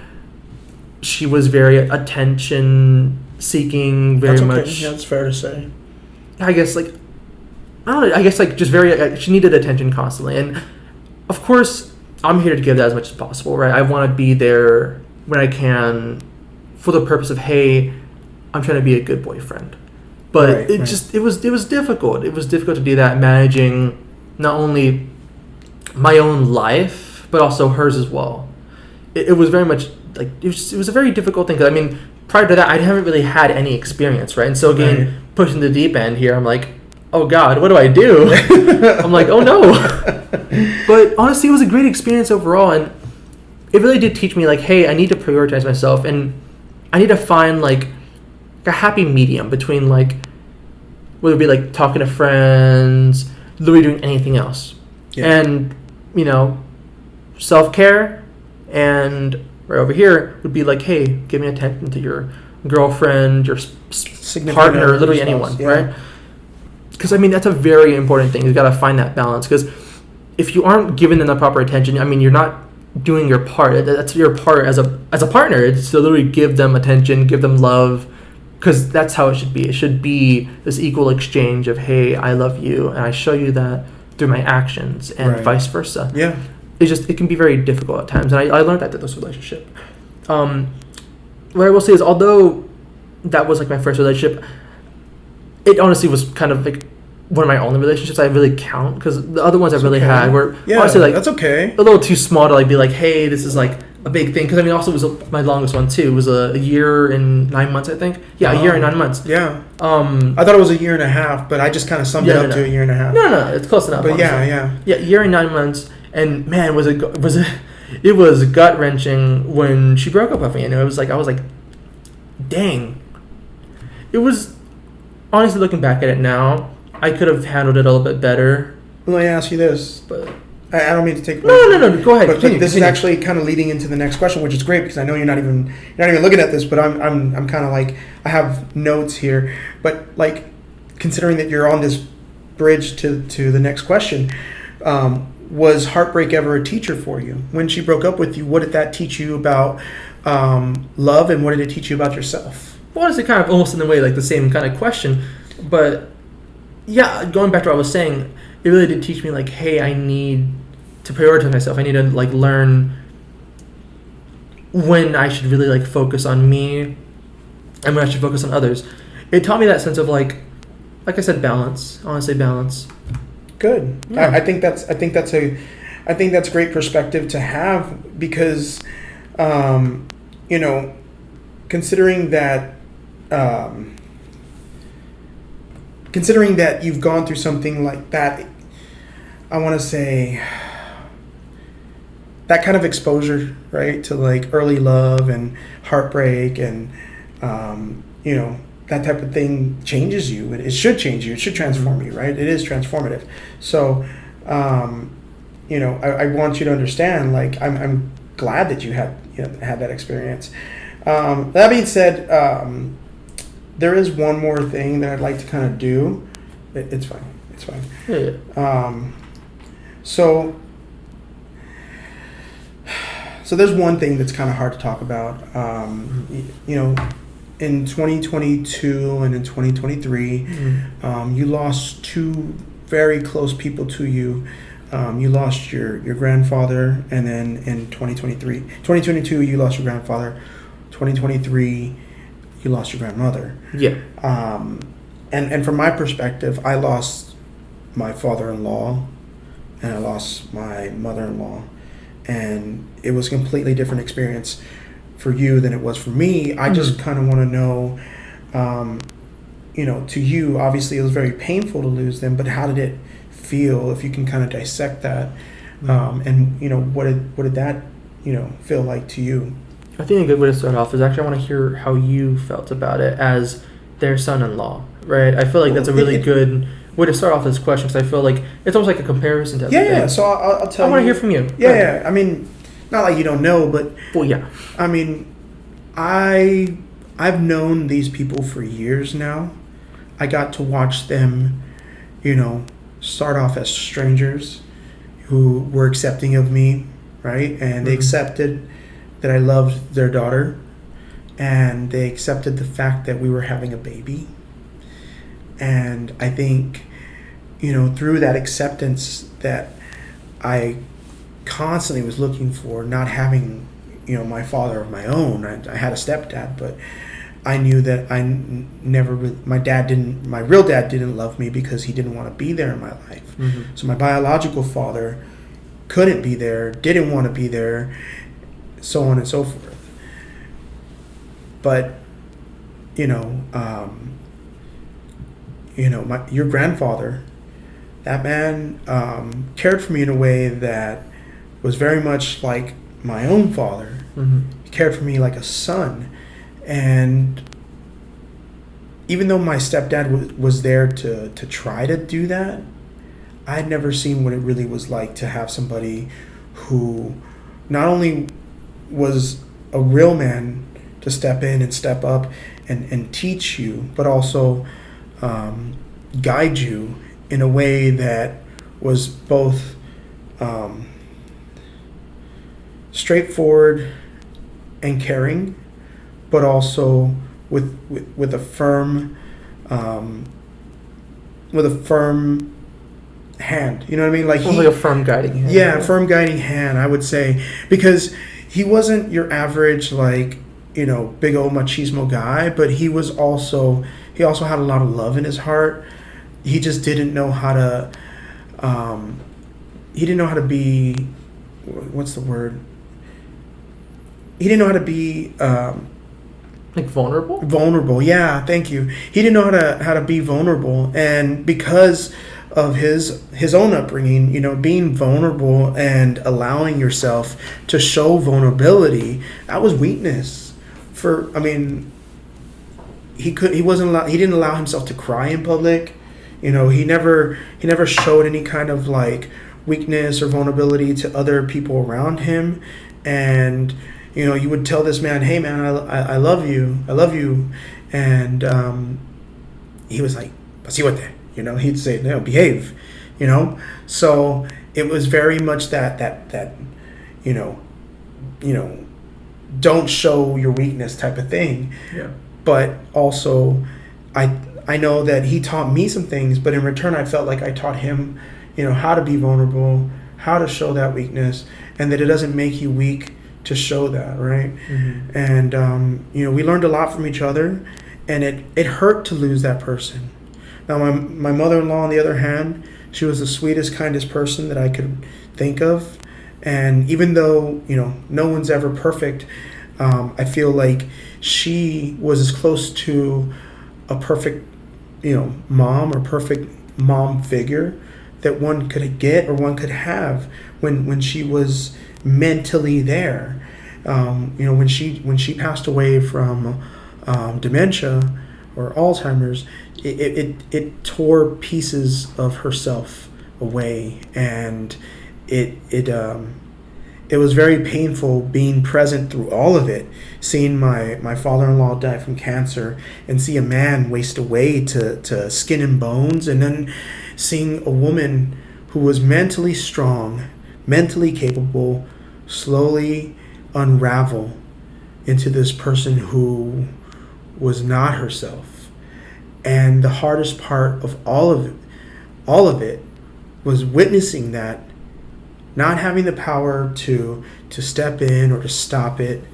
she was very attention seeking, very That's okay. much. Yeah, that's fair to say. I guess like I don't know. I guess like just very. She needed attention constantly, and of course, I'm here to give that as much as possible, right? I want to be there when I can, for the purpose of, hey, I'm trying to be a good boyfriend. But it was difficult. It was difficult to do that, managing not only my own life but also hers as well. It was very much like it was a very difficult thing. 'Cause, I mean, prior to that, I haven't really had any experience, right? And so again, pushing the deep end here, I'm like, oh God, what do I do? I'm like, oh no. But honestly, it was a great experience overall, and it really did teach me like, hey, I need to prioritize myself, and I need to find like a happy medium between like whether it be like talking to friends, literally doing anything else, and you know, self-care, and right over here would be like, hey, give me attention to your girlfriend, your partner, literally anyone, right? Because I mean, that's a very important thing. You've got to find that balance, because if you aren't giving them the proper attention, I mean, you're not doing your part. That's your part as a partner. It's to literally give them attention, give them love, because that's how it should be. It should be this equal exchange of, hey, I love you, and I show you that through my actions, and vice versa. Yeah. It can be very difficult at times, and I learned that through this relationship. What I will say is, although that was like my first relationship, it honestly was kind of like one of my only relationships I really count, because the other ones I really had were honestly like that's okay, a little too small to like be like, hey, this is like a big thing. Because I mean, also it was my longest one too. It was a year and 9 months, I think. Yeah, a year and 9 months. Yeah. I thought it was a year and a half, but I just kind of summed it up to a year and a half. No, it's close enough. But honestly. Yeah, year and 9 months, and man, it was gut wrenching when she broke up with me, and it was like I was like, dang. It was honestly, looking back at it now, I could have handled it a little bit better. Let me ask you this, but I don't mean to take. No. Go ahead. But this is actually kind of leading into the next question, which is great, because I know you're not even looking at this, but I'm kind of like, I have notes here, but like, considering that you're on this bridge to the next question, was heartbreak ever a teacher for you? When she broke up with you, what did that teach you about love, and what did it teach you about yourself? Well, it's kind of almost in a way like the same kind of question, but yeah, going back to what I was saying, it really did teach me like, hey, I need to prioritize myself. I need to like learn when I should really like focus on me and when I should focus on others. It taught me that sense of like I said, balance. Honestly, balance. Good. Yeah. I think that's great perspective to have, because you know, considering that you've gone through something like that, I want to say that kind of exposure, right, to like early love and heartbreak and you know, that type of thing changes you. It should change you. It should transform you, right? It is transformative. So you know, I want you to understand, like, I'm glad that you had that experience. That being said, there is one more thing that I'd like to kind of do. It's fine. Yeah. So there's one thing that's kind of hard to talk about. You know, in 2022 and in 2023, you lost two very close people to you. You lost your grandfather, and then in 2022, you lost your grandfather. 2023, you lost your grandmother. Yeah. And from my perspective, I lost my father-in-law, and I lost my mother-in-law, and it was a completely different experience for you than it was for me. I just kind of want to know, to you, obviously it was very painful to lose them, but how did it feel, if you can kind of dissect that? And what did that feel like to you? I think a good way to start off is actually I want to hear how you felt about it as their son-in-law, right? I feel like that's a really good way to start off this question, because I feel like it's almost like a comparison to everything. Yeah. So I'll tell you. I want to hear from you. Yeah. I mean, not like you don't know, but well, yeah. I mean, I've known these people for years now. I got to watch them, start off as strangers who were accepting of me, right? And they accepted that I loved their daughter, and they accepted the fact that we were having a baby. And I think, through that acceptance that I constantly was looking for, not having, my father of my own. I had a stepdad, but I knew that my real dad didn't love me because he didn't want to be there in my life. So my biological father couldn't be there, didn't want to be there, so on and so forth. But, your grandfather, that man cared for me in a way that was very much like my own father. He cared for me like a son. And even though my stepdad was there to try to do that, I had never seen what it really was like to have somebody who not only was a real man to step in and step up and teach you, but also guide you in a way that was both straightforward and caring, but also with a firm hand. You know what I mean? Like a firm guiding hand. Yeah, a firm guiding hand, I would say, because he wasn't your average big old machismo guy, but he also had a lot of love in his heart. He just didn't know how to be, what's the word? He didn't know how to be like vulnerable? Vulnerable, yeah, thank you. He didn't know how to be vulnerable, and because of his own upbringing, being vulnerable and allowing yourself to show vulnerability, that was weakness. He didn't allow himself to cry in public. He never showed any kind of weakness or vulnerability to other people around him. And you would tell this man, "Hey man, I love you, and he was like, "Pasiwate," he'd say, "No, behave," So it was very much that don't show your weakness type of thing. Yeah. But also, I know that he taught me some things, but in return, I felt like I taught him, how to be vulnerable, how to show that weakness, and that it doesn't make you weak to show that, right? And we learned a lot from each other, and it hurt to lose that person. Now my mother-in-law, on the other hand, she was the sweetest, kindest person that I could think of, and even though no one's ever perfect, I feel like she was as close to a perfect mom or perfect mom figure that one could get or one could have when she was mentally there. When she passed away from dementia or Alzheimer's, it tore pieces of herself away, and it was very painful being present through all of it, seeing my father-in-law die from cancer and see a man waste away to skin and bones, and then seeing a woman who was mentally strong, mentally capable, slowly unravel into this person who was not herself. And the hardest part of all of it was witnessing that, not having the power to step in or to stop it,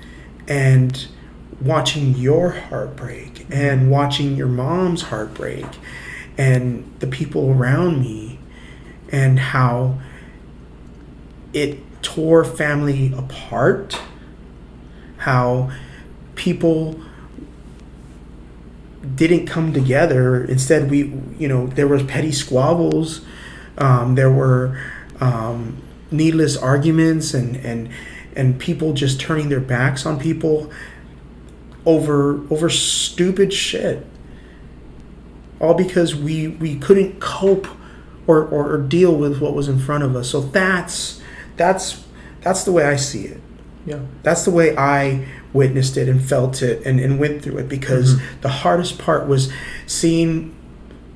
and watching your heart break and watching your mom's heart break and the people around me, and how it tore family apart, how people didn't come together. Instead, there was petty squabbles, there were needless arguments, and people just turning their backs on people over stupid shit, all because we couldn't cope or deal with what was in front of us. So that's the way I see it. Yeah. That's the way I witnessed it and felt it and went through it, because the hardest part was seeing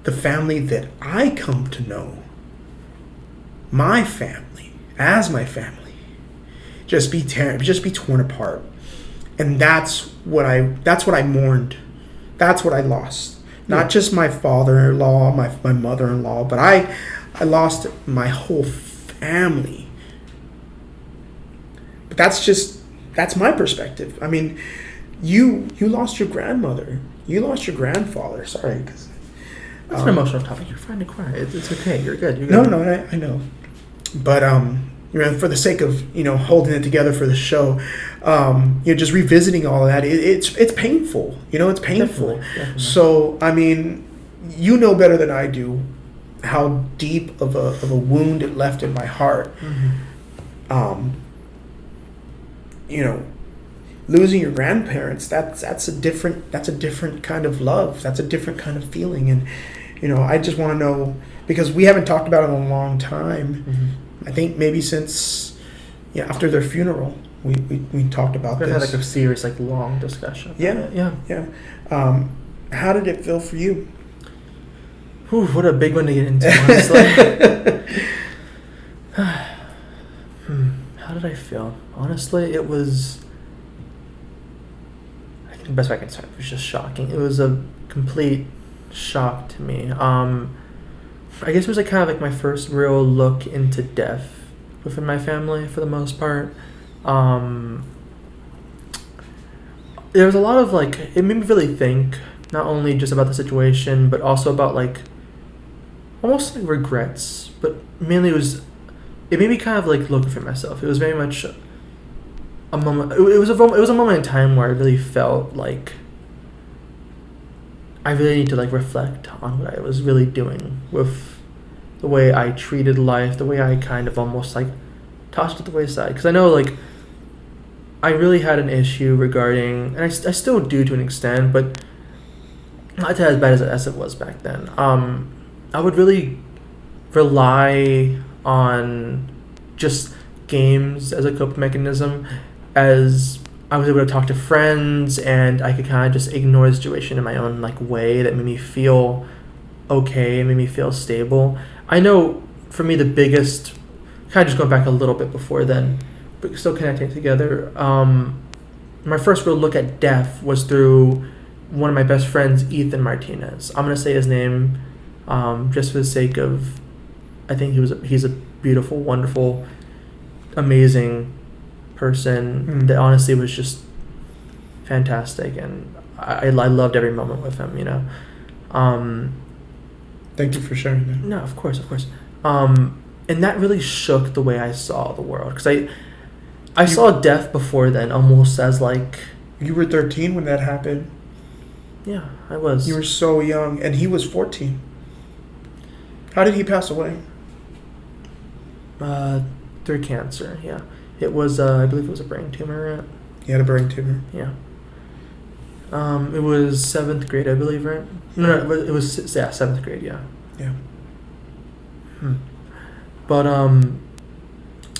the family that I come to know, my family, as my family, just be torn apart. And that's what I mourned. That's what I lost. Not just my father-in-law, my mother-in-law, but I lost my whole family. But that's my perspective. I mean, you lost your grandmother. You lost your grandfather. Sorry. That's an emotional topic. You're fine to cry. It's okay. You're good. No, I know. But for the sake of holding it together for the show, just revisiting all of that, it's painful. It's painful. Definitely. So I mean, you know better than I do how deep of a wound it left in my heart. Losing your grandparents, that's a different kind of love. That's a different kind of feeling. And I just want to know, because we haven't talked about it in a long time. I think maybe since after their funeral we talked about this. We had a serious long discussion. Yeah. How did it feel for you? Whew, what a big one to get into, honestly. How did I feel? Honestly, it was, I think the best way I can describe it was just shocking. It was a complete shock to me. I guess it was kind of my first real look into death within my family, for the most part. There was a lot of it made me really think, not only just about the situation, but also about almost regrets, but mainly it made me kind of look for myself. It was very much a moment. It was a moment in time where I really felt like I really need to reflect on what I was really doing with the way I treated life, the way I kind of almost tossed it to the wayside. Because I know I really had an issue regarding, and I still do to an extent, but not as bad as it was back then. I would really rely on just games as a coping mechanism, as I was able to talk to friends and I could kind of just ignore the situation in my own way that made me feel okay, made me feel stable. I know for me the biggest, kind of just going back a little bit before then, but still connecting together, my first real look at death was through one of my best friends, Ethan Martinez. I'm going to say his name just for the sake of, I think he's a beautiful, wonderful, amazing person that honestly was just fantastic, and I loved every moment with him. Thank you for sharing that. No, of course. And that really shook the way I saw the world, because I saw death before then almost as You were 13 when that happened. Yeah, I was. You were so young, and he was 14. How did he pass away? Through cancer, yeah. It was, I believe it was a brain tumor, right? He had a brain tumor. Yeah. It was 7th grade, I believe, right? No, it was 7th grade, yeah. Yeah. But,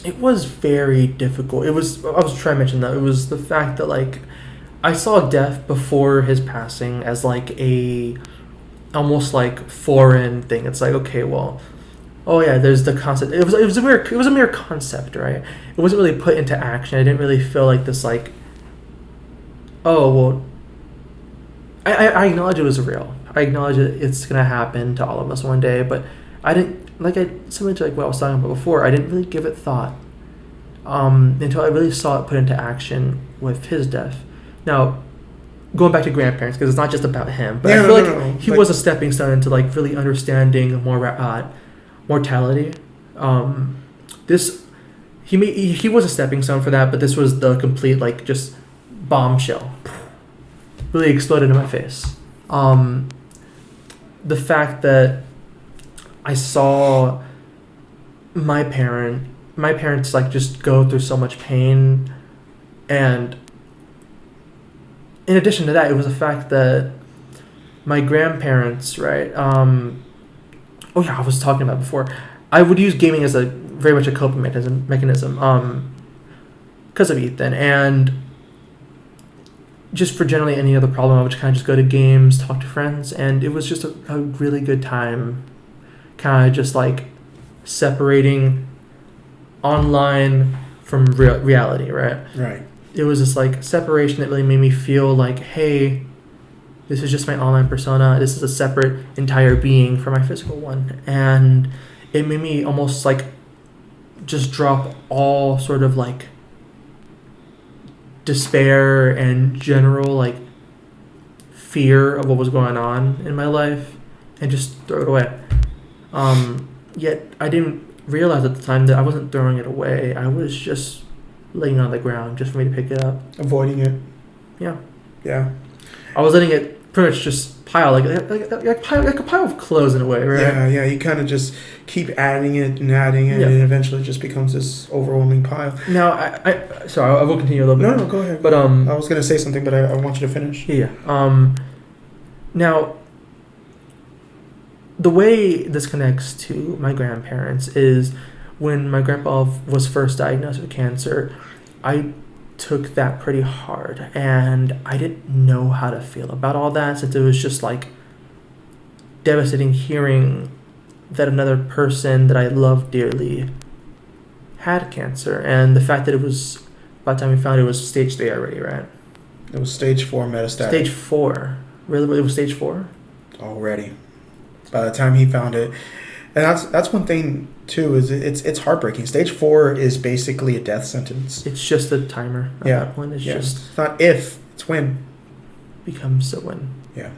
it was very difficult. I was trying to mention that. It was the fact that, I saw death before his passing as, a almost, foreign thing. It's okay, well, oh yeah, there's the concept. It was a mere concept, right? It wasn't really put into action. I didn't really feel this oh well. I acknowledge it was real. I acknowledge it's gonna happen to all of us one day, but I didn't similar to what I was talking about before. I didn't really give it thought until I really saw it put into action with his death. Now, going back to grandparents, because it's not just about him, but I feel he was a stepping stone into really understanding more mortality. he was a stepping stone for that, but this was the complete like just bombshell. Really exploded in my face. The fact that I saw my parents like just go through so much pain, and in addition to that, it was the fact that my grandparents, right? Oh yeah, I was talking about before. I would use gaming as a very much a coping mechanism, because of Ethan, and just for generally any other problem, I would kind of just go to games, talk to friends, and it was just a really good time, kind of just like separating online from reality, right? Right. It was this like separation that really made me feel like, hey, this is just my online persona. This is a separate entire being from my physical one. And it made me almost like just drop all sort of like despair and general like fear of what was going on in my life and just throw it away. Yet I didn't realize at the time that I wasn't throwing it away. I was just laying on the ground just for me to pick it up. Avoiding it. Yeah. Yeah. I was letting it pretty much just pile like a pile of clothes in a way, right? Yeah. You kind of just keep adding it, and and it eventually just becomes this overwhelming pile. Now, I will continue a little bit. No, go ahead. But I was gonna say something, but I want you to finish. Yeah. Now, the way this connects to my grandparents is when my grandpa was first diagnosed with cancer, I took that pretty hard, and I didn't know how to feel about all that, since it was just like devastating hearing that another person that I loved dearly had cancer, and the fact that it was, by the time we found it was stage 3 already, right? It was stage 4 metastatic. Stage 4. Really? It was stage 4? Already. By the time he found it. And that's one thing too, is it's heartbreaking. Stage 4 is basically a death sentence. It's just a timer at that point. It's just... It's not if, it's when. Becomes a when. Yeah.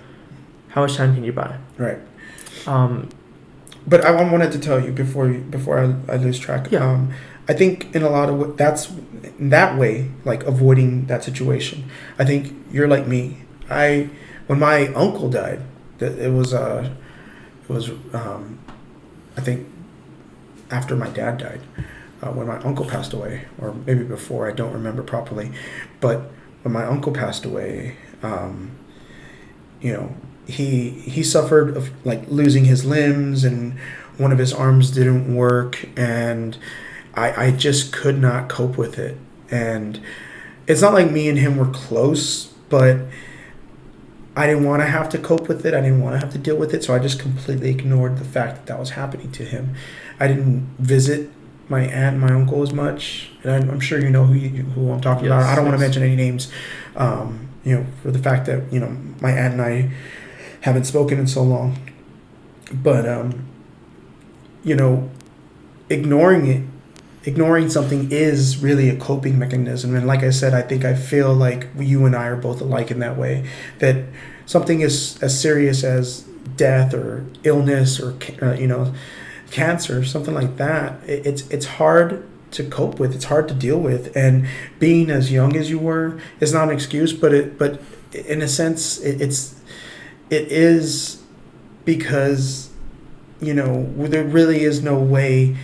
How much time can you buy? Right. But I wanted to tell you before I lose track. Yeah. I think in a lot of that's in that way, like avoiding that situation. I think you're like me. When my uncle died, it was I think after my dad died, when my uncle passed away, or maybe before, I don't remember properly, but when my uncle passed away, he suffered of like losing his limbs, and one of his arms didn't work, and I just could not cope with it. And it's not like me and him were close, but I didn't want to have to cope with it. I didn't want to have to deal with it. So I just completely ignored the fact that was happening to him. I didn't visit my aunt and my uncle as much. And I'm sure you know who I'm talking about. I don't want to mention any names, for the fact that, my aunt and I haven't spoken in so long. But, ignoring something is really a coping mechanism. And like I said, I feel like you and I are both alike in that way, that something is as serious as death or illness or, cancer, something like that. It's hard to cope with. It's hard to deal with. And being as young as you were is not an excuse, but in a sense, it is because, there really is no way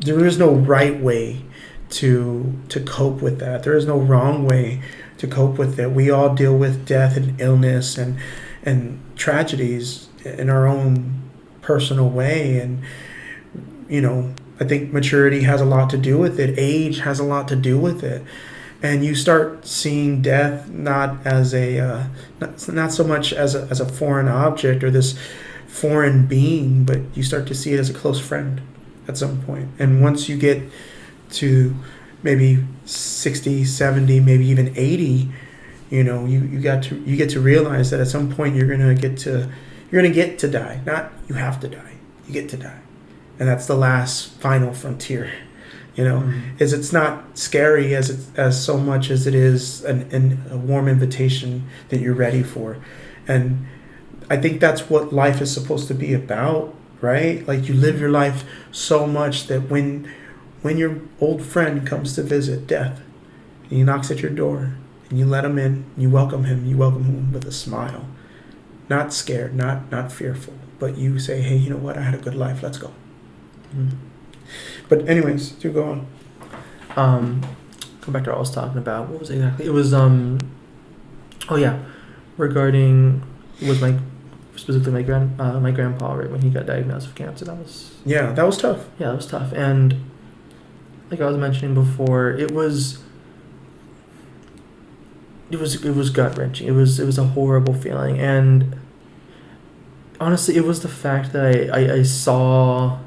there is no right way to cope with that. There is no wrong way to cope with it. We all deal with death and illness and tragedies in our own personal way. And, I think maturity has a lot to do with it. Age has a lot to do with it. And you start seeing death not as not so much as a foreign object or this foreign being, but you start to see it as a close friend at some point. And once you get to maybe 60, 70, maybe even 80, you get to realize that at some point you're gonna get to die. Not you have to die. You get to die. And that's the last final frontier. Is it's not scary as so much as it is a warm invitation that you're ready for. And I think that's what life is supposed to be about. Right? Like you live your life so much that when when your old friend comes to visit, death, and he knocks at your door, and you let him in, you welcome him with a smile. Not scared, not fearful, but you say, hey, you know what, I had a good life, let's go. Mm-hmm. But anyways, do go on. Go back to what I was talking about. What was it exactly? It was regarding specifically my grandpa, right, when he got diagnosed with cancer. That was tough. Yeah, that was tough. And like I was mentioning before, it was gut wrenching. It was a horrible feeling, and honestly, it was the fact that I saw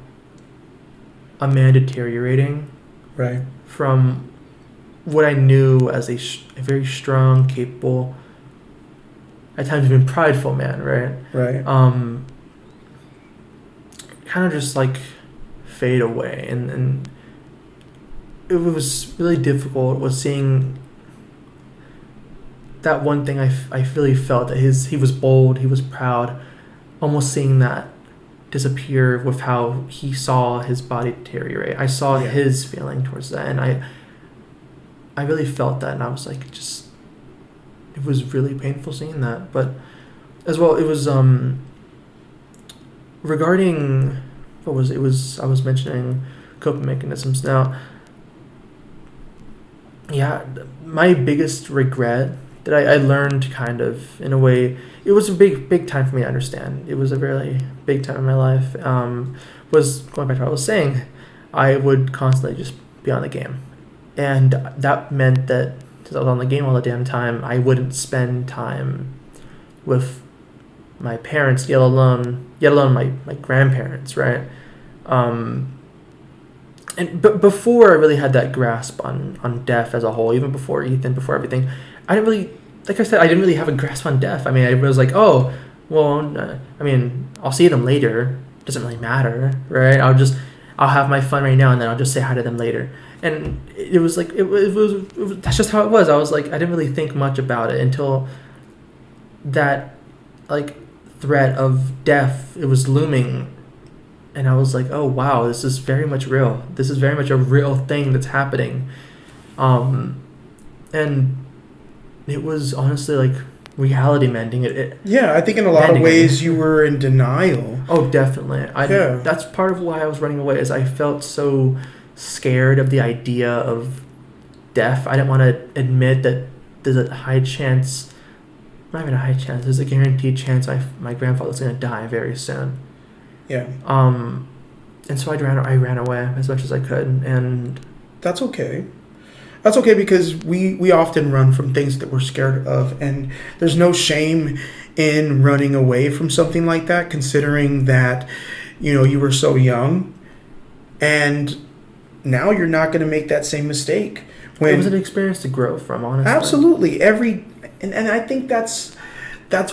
a man deteriorating, right, from what I knew as a very strong, capable, at times even prideful man, right? Right. Kind of just like fade away, and it was really difficult. Was seeing that one thing I really felt that he was bold, he was proud, almost seeing that disappear with how he saw his body deteriorate. I saw his feeling towards that, and I really felt that, and I was like, it was really painful seeing that. But as well, it was regarding I was mentioning coping mechanisms. Now, my biggest regret that I learned kind of in a way, it was a big time for me to understand. It was a really big time in my life. Was going back to what I was saying, I would constantly just be on the game. And that meant that since I was on the game all the damn time, I wouldn't spend time with my parents, yet alone my grandparents, right? But before I really had that grasp on death as a whole, even before Ethan, before everything, I didn't really, like I said, I didn't really have a grasp on death. I mean, I was like, oh, well, I'll see them later. Doesn't really matter, right? I'll have my fun right now, and then I'll just say hi to them later. And it was like, it was that's just how it was. I was like, I didn't really think much about it until that, like, threat of death, it was looming. And I was like, oh, wow, this is very much real. This is very much a real thing that's happening. And it was honestly like reality mending. I think in a lot of ways you were in denial. Oh, definitely. That's part of why I was running away, is I felt so scared of the idea of death. I didn't want to admit that there's a high chance, not even a high chance, there's a guaranteed chance my grandfather's going to die very soon. Yeah. And so I ran away as much as I could, and that's okay. That's okay, because we often run from things that we're scared of, and there's no shame in running away from something like that, considering that, you were so young, and now you're not going to make that same mistake. It was an experience to grow from, honestly. Absolutely. And I think that's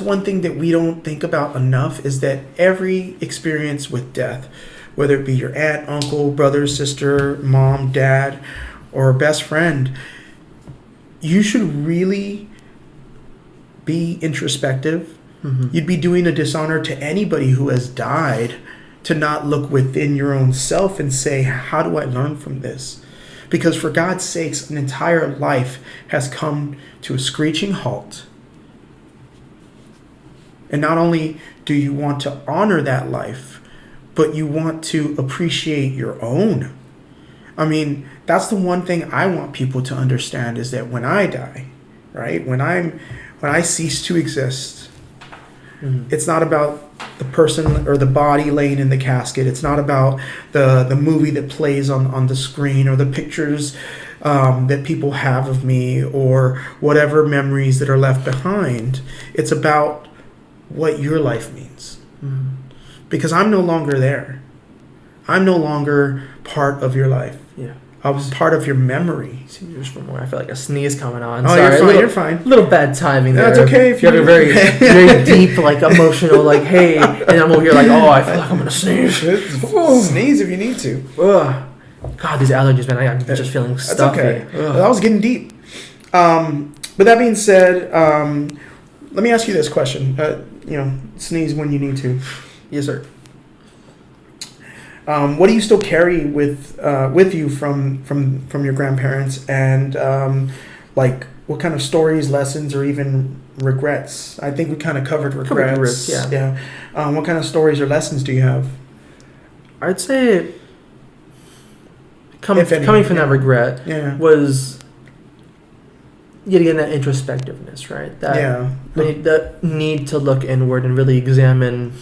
one thing that we don't think about enough, is that every experience with death, whether it be your aunt, uncle, brother, sister, mom, dad, or best friend, you should really be introspective. Mm-hmm. You'd be doing a dishonor to anybody who has died to not look within your own self and say, how do I learn from this? Because for God's sakes, an entire life has come to a screeching halt. And not only do you want to honor that life, but you want to appreciate your own. I mean, that's the one thing I want people to understand, is that when I die, right? When I cease to exist, mm-hmm. It's not about the person or the body laying in the casket. It's not about the movie that plays on the screen, or the pictures that people have of me, or whatever memories that are left behind. It's about what your life means. Mm-hmm. Because I'm no longer there. I'm no longer part of your life. Yeah. I was part of your memory. Just from where I feel like a sneeze coming on. Oh, Sorry, you're fine. Little bad timing there. That's okay. If you have a very, very deep, like, emotional, like, hey, and I'm over here like, oh, I feel like I'm gonna sneeze. Sneeze if you need to. Ugh. God, these allergies, man. I'm just feeling stuffy. That's okay. That was getting deep. But that being said, let me ask you this question. Sneeze when you need to. Yes, sir. what do you still carry with you from your grandparents, and like what kind of stories, lessons, or even regrets? I think we kind of covered regrets. Yeah. What kind of stories or lessons do you have? I'd say coming from that regret was yet again that introspectiveness, right? That need to look inward and really examine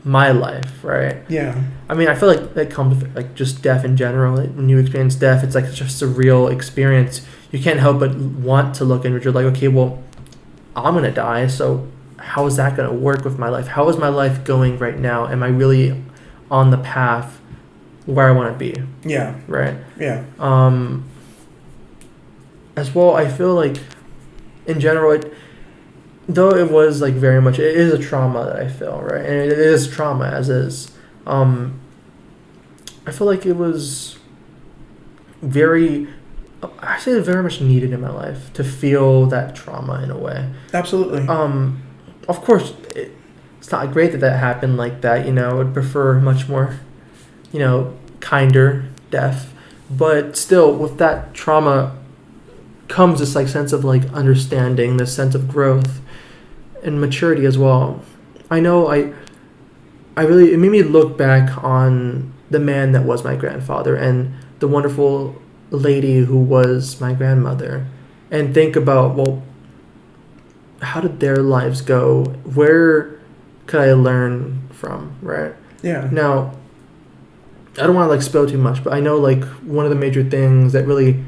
my life, right? Yeah. I mean, I feel like that comes with, like, just death in general. Like, when you experience death, it's like it's just a real experience. You can't help but want to look inward. You're like, okay, well, I'm gonna die, so how is that gonna work with my life? How is my life going right now? Am I really on the path where I want to be? Yeah. Right. Yeah. As well, I feel like in general, though it was like very much, it is a trauma that I feel, right, and it is trauma as is. I feel like it was very much needed in my life to feel that trauma in a way. Absolutely. Of course, it's not great that happened like that. I would prefer much more, kinder death. But still, with that trauma comes this like sense of like understanding, this sense of growth and maturity as well. I know it made me look back on the man that was my grandfather and the wonderful lady who was my grandmother, and think about, well, how did their lives go? Where could I learn from, right? Yeah. Now, I don't want to like spill too much, but I know like one of the major things that really,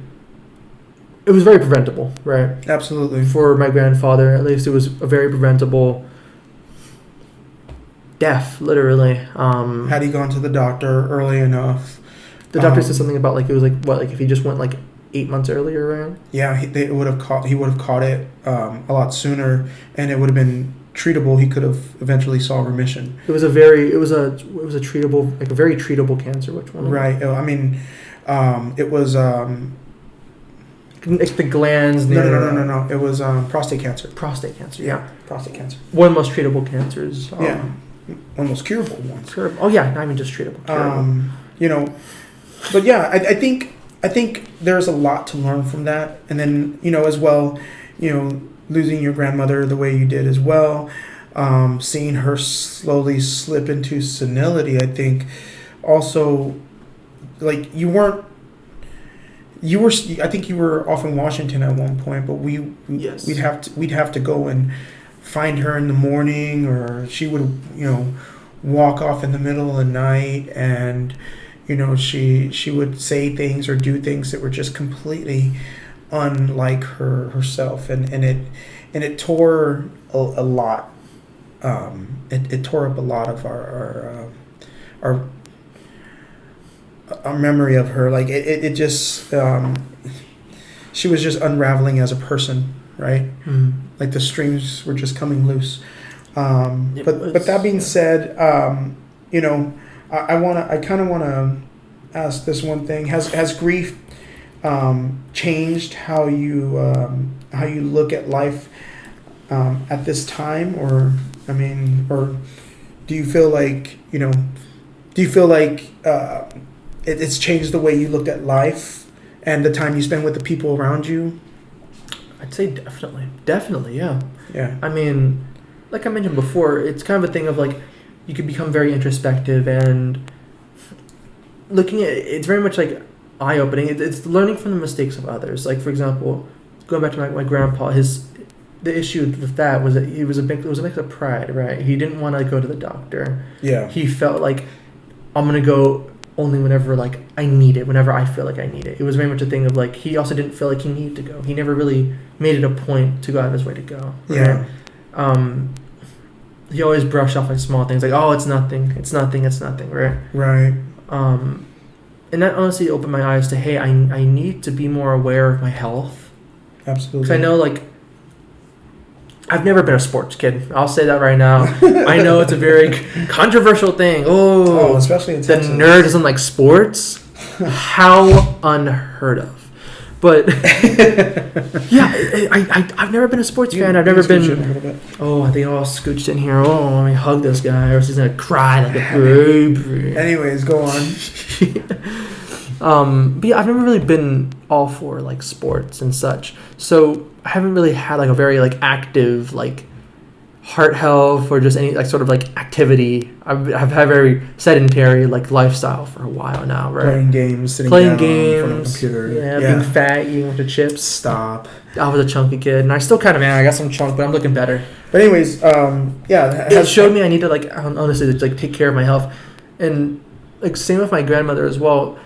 it was very preventable, right? Absolutely. For my grandfather, at least, it was a very preventable death, literally. Had he gone to the doctor early enough? The doctor said something about like it was like what, like if he just went like 8 months earlier, right? Yeah, he would have caught it a lot sooner, and it would have been treatable. He could have eventually saw remission. It was a treatable, like a very treatable cancer. Which one? Right. I mean, it was like the glands. No. It was prostate cancer. Prostate cancer. Yeah. Prostate cancer. One of the most treatable cancers. Yeah. One of the most curable ones. Oh yeah, not even just treatable. Curable. But yeah, I think there's a lot to learn from that, and then as well, losing your grandmother the way you did as well, seeing her slowly slip into senility. I think also, like I think you were off in Washington at one point, but we'd have to go and find her in the morning, or she would walk off in the middle of the night, and she would say things or do things that were just completely unlike herself, and it tore a lot. It tore up a lot of our memory of her. Like it just she was just unraveling as a person, right? Mm. Like the strings were just coming loose. But that being said, I kind of want to ask this one thing: Has grief changed how you look at life at this time, or do you feel like it's changed the way you looked at life and the time you spend with the people around you? I'd say definitely, yeah. Yeah. I mean, like I mentioned before, it's kind of a thing of like you could become very introspective, and looking at it's very much like eye-opening. It's learning from the mistakes of others. Like, for example, going back to my grandpa, the issue with that was that it was a mix of pride, right? He didn't want to go to the doctor. Yeah. He felt like, I'm gonna go only whenever like I need it, whenever I feel like I need it. It was very much a thing of like he also didn't feel like he needed to go. He never really made it a point to go out of his way to go. Right? Yeah. He always brushed off like small things, like, oh, it's nothing, right? Right. And that honestly opened my eyes to, hey, I need to be more aware of my health. Absolutely. Because I know, like, I've never been a sports kid. I'll say that right now. I know it's a very controversial thing. Oh, especially in the Texas. nerd doesn't like sports. How unheard of. But yeah, I've never been a sports fan. I've never been. Oh, I think I'll scooch in here. Oh, let me hug this guy, or else he's gonna cry like a baby. Anyways, go on. But yeah, I've never really been all for like sports and such. So I haven't really had like a very like active like heart health or just any like sort of like activity. I've had a very sedentary like lifestyle for a while now, right? Playing games, sitting Playing down in front of a games, computer. being fat, eating with the chips. Stop. I was a chunky kid, and I still kind of am. I got some chunk, but I'm looking better. But anyways, It showed me I need to like honestly like take care of my health, and like same with my grandmother as well.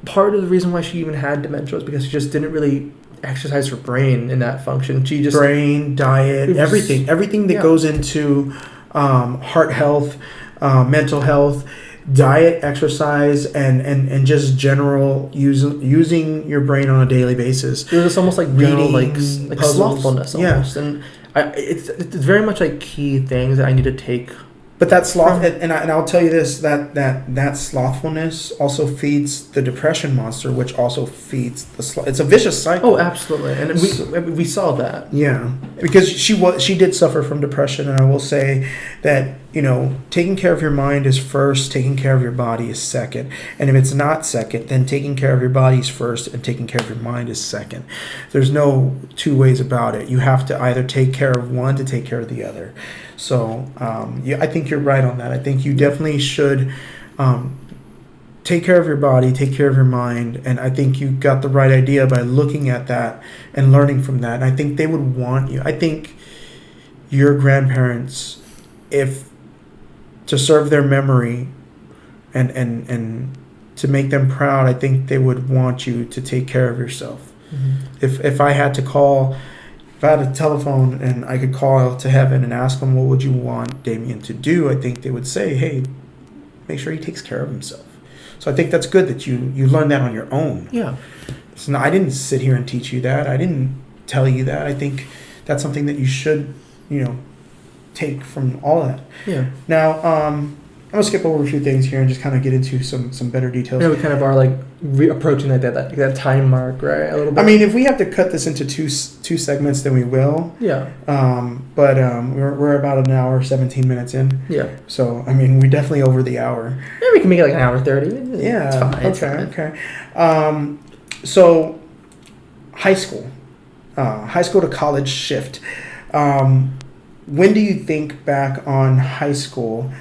Part of the reason why she even had dementia was because she just didn't really exercise her brain in that function. She just brain, diet, everything that goes into heart health, mental health, diet, exercise, and just general using your brain on a daily basis. It was almost like reading, like puzzles. slothfulness almost, and it's very much like key things that I need to take. But that sloth, and I'll tell you this, that slothfulness also feeds the depression monster, which also feeds the sloth. It's a vicious cycle. Oh, absolutely, and we saw that. Yeah, because she did suffer from depression, and I will say that, you know, taking care of your mind is first, taking care of your body is second, and if it's not second, then taking care of your body is first, and taking care of your mind is second. There's no two ways about it. You have to either take care of one to take care of the other. So I think you're right on that. I think you definitely should take care of your body, take care of your mind, and I think you got the right idea by looking at that and learning from that. And I think they would want you. I think your grandparents, if to serve their memory and to make them proud, I think they would want you to take care of yourself. Mm-hmm. If I had to call... If I had a telephone and I could call to heaven and ask them, what would you want Damien to do? I think they would say, hey, make sure he takes care of himself. So I think that's good that you learned that on your own. Yeah. So I didn't sit here and teach you that. I didn't tell you that. I think that's something that you should, take from all of that. Yeah. Now, I'm going to skip over a few things here and just kind of get into some better details. Yeah, we kind of are like approaching that time mark, right? A little bit. I mean, if we have to cut this into two segments, then we will. Yeah. But we're about an hour, 17 minutes in. Yeah. So, I mean, we're definitely over the hour. Yeah, we can make it like an hour 30. Yeah. It's fine. Okay. So, high school to college shift. When do you think back on high school?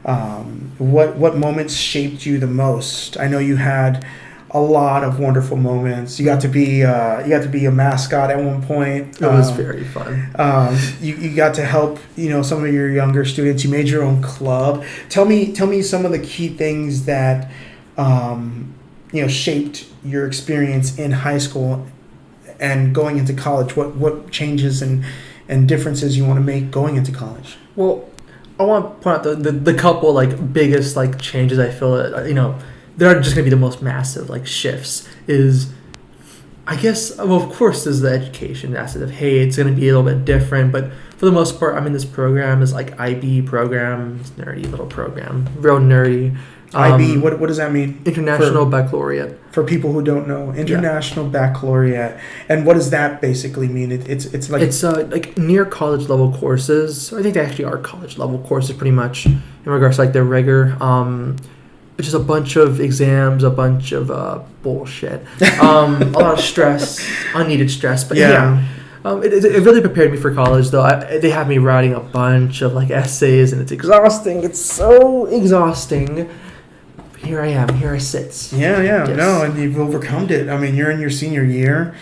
What moments shaped you the most? I know you had a lot of wonderful moments. You got to be a mascot at one point. It was very fun. You got to help some of your younger students. You made your own club. Tell me some of the key things that shaped your experience in high school and going into college. What changes and differences you want to make going into college? Well, I want to point out the couple like biggest like changes I feel they're just gonna be the most massive like shifts is, I guess, well, of course there's the education aspect of, hey, it's gonna be a little bit different, but for the most part I'm in this program is like IB program, it's nerdy little program, real nerdy. IB, what does that mean? International Baccalaureate. For people who don't know, International Baccalaureate, and what does that basically mean? It's like near college level courses. I think they actually are college level courses pretty much in regards to like their rigor. It's just a bunch of exams, a bunch of bullshit, a lot of stress, unneeded stress. But yeah. It really prepared me for college, though. They have me writing a bunch of like essays, and it's exhausting. It's so exhausting. Here I am. Here I sit. Yeah. Yes. No, and you've overcome it. I mean, you're in your senior year,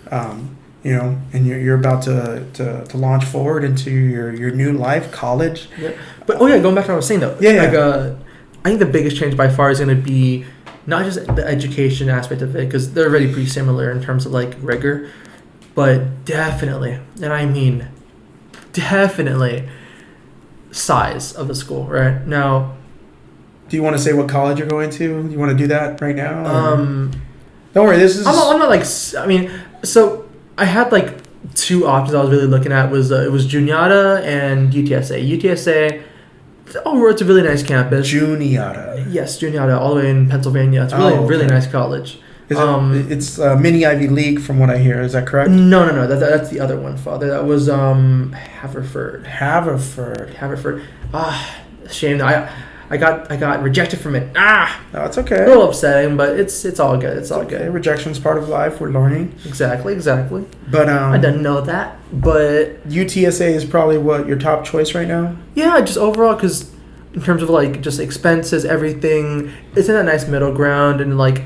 and you're about to launch forward into your new life, college. Yeah. But going back to what I was saying though. Yeah. I think the biggest change by far is going to be not just the education aspect of it, because they're already pretty similar in terms of like rigor, but definitely, and I mean definitely, size of the school. Right now. Do you want to say what college you're going to? Do you want to do that right now? Don't worry. This is. I'm not like. I mean, so I had like two options I was really looking at. It was Juniata and UTSA. UTSA, it's a really nice campus. Juniata. Yes, Juniata, all the way in Pennsylvania. It's really nice college. It's mini Ivy League from what I hear. Is that correct? No. That's the other one, Father. That was Haverford. Haverford. Shame. I got rejected from it. No, it's okay. A little upsetting, but it's all good. It's all Okay. good. Rejection's part of life. We're learning. Exactly. But I didn't know that, but UTSA is probably what your top choice right now. yeah, just overall, because in terms of like just expenses, everything, it's in a nice middle ground, and like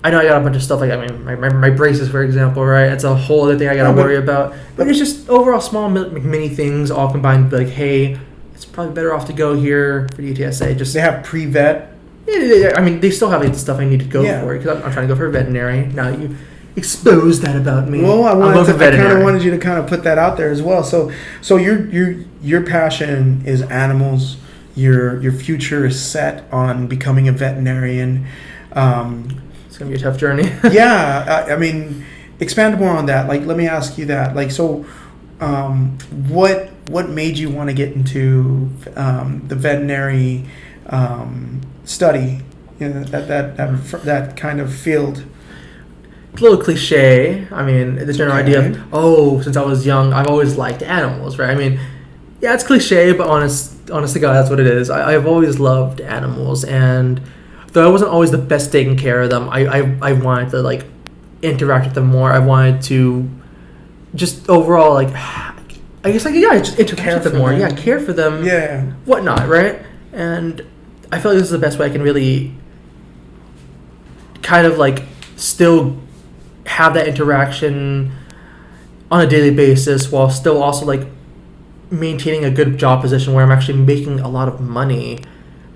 I know I got a bunch of stuff like my braces, for example, right? It's a whole other thing I gotta worry about. But it's just overall small mini things all combined. Like, hey, it's probably better off to go here for UTSA. Just They have pre-vet. Yeah, I mean, they still have like, the stuff I need to go for because I'm trying to go for veterinary. Now you expose that about me. Well, I kind veterinary. of wanted you to kind of put that out there as well. So your passion is animals. Your future is set on becoming a veterinarian. It's gonna be a tough journey. Yeah, I mean, expand more on that. Like, let me ask you that. Like, so, what made you want to get into the veterinary study? You know, that kind of field. A little cliche. I mean, the general idea of since I was young, I've always liked animals, right? I mean, yeah, it's cliche, but honest to God, that's what it is. I've always loved animals, and though I wasn't always the best taking care of them, I wanted to like interact with them more. I wanted to just overall like I guess like just interact with them more. Yeah, care for them. Yeah. Whatnot, right? And I feel like this is the best way I can really kind of like still have that interaction on a daily basis while still also like maintaining a good job position where I'm actually making a lot of money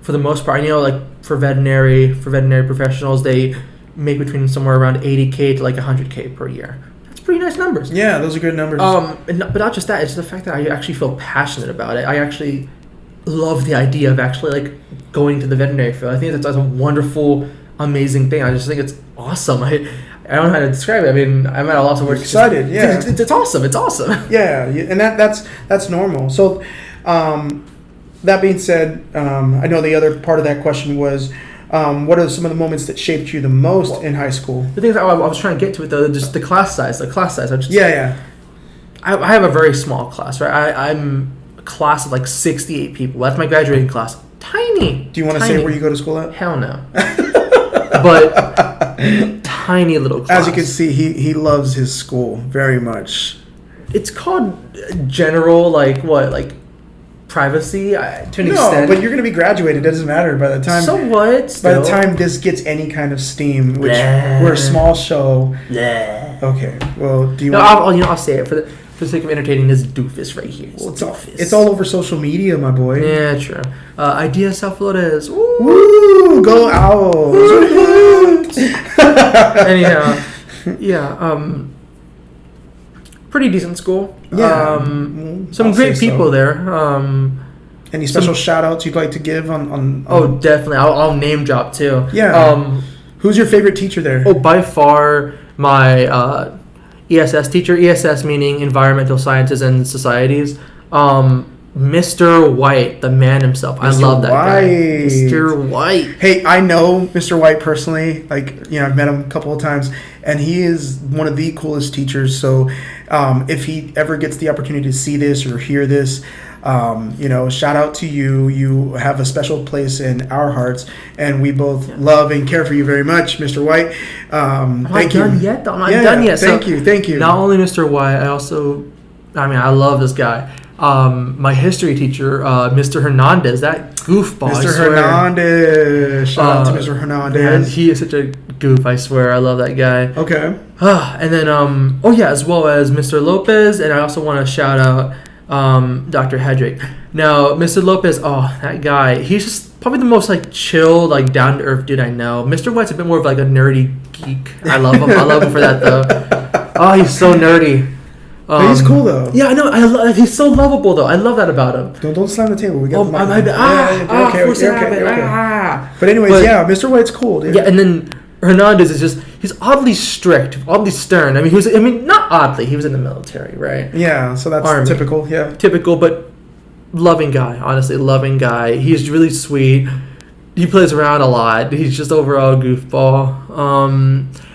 for the most part. You know, like for veterinary professionals, they make between somewhere around 80K to like 100K per year. That's pretty nice numbers. Yeah, those are good numbers. But not just that, it's the fact that I actually feel passionate about it. I actually love the idea of actually like going to the veterinary field. I think that's a wonderful, amazing thing. I just think it's awesome. I don't know how to describe it. I mean, I'm at a loss of words. Excited, yeah. It's awesome. It's awesome. Yeah, and that's normal. So, that being said, I know the other part of that question was, what are some of the moments that shaped you the most in high school? The thing is, I was trying to get to it though, just the class size. Yeah. I have a very small class, right? I'm a class of like 68 people. That's my graduating class. Tiny. Do you want to say where you go to school at? Hell no. But tiny little class. As you can see, he loves his school very much. It's called general, like privacy to an extent. No, but you're going to be graduated. It doesn't matter by the time. So what? Still? By the time this gets any kind of steam, which we're a small show. Yeah. Okay. Well, do you? No, I'll say it for the sake of entertaining this doofus right here. Well, it's all over social media, my boy. Yeah, true. Ideas Flores. Woo! Go Owls! Anyhow, yeah. Pretty decent school. Yeah. Some great people there. Any special shout outs you'd like to give on Oh, definitely. I'll name drop too. Yeah. Who's your favorite teacher there? Oh, by far my ESS teacher. ESS meaning Environmental Sciences and Societies. Mr. White, the man himself. I love that guy. Mr. White. Hey, I know Mr. White personally. Like, I've met him a couple of times, and he is one of the coolest teachers. So, if he ever gets the opportunity to see this or hear this, shout out to you. You have a special place in our hearts, and we both love and care for you very much, Mr. White. I'm not done yet. Thank you. Not only Mr. White, I love this guy. My history teacher, Mr. Hernandez, that goofball. Mr. Hernandez. Shout out to Mr. Hernandez. Man, he is such a goof, I swear. I love that guy. Okay. And then, as well as Mr. Lopez, and I also want to shout out Dr. Hedrick. Now, Mr. Lopez, that guy, he's just probably the most like chill, like down to earth dude I know. Mr. White's a bit more of like a nerdy geek. I love him. I love him for that though. Oh, he's so nerdy. He's cool though. Yeah, I know. He's so lovable though. I love that about him. Don't slam the table. We got the mic. Okay. But anyways, Mr. White's cool, dude. Yeah, and then Hernandez is just, he's oddly strict, oddly stern. I mean, not oddly. He was in the military, right? Yeah, so that's Army. typical. Yeah. Typical, but loving guy. Honestly, loving guy. He's really sweet. He plays around a lot. He's just overall a goofball.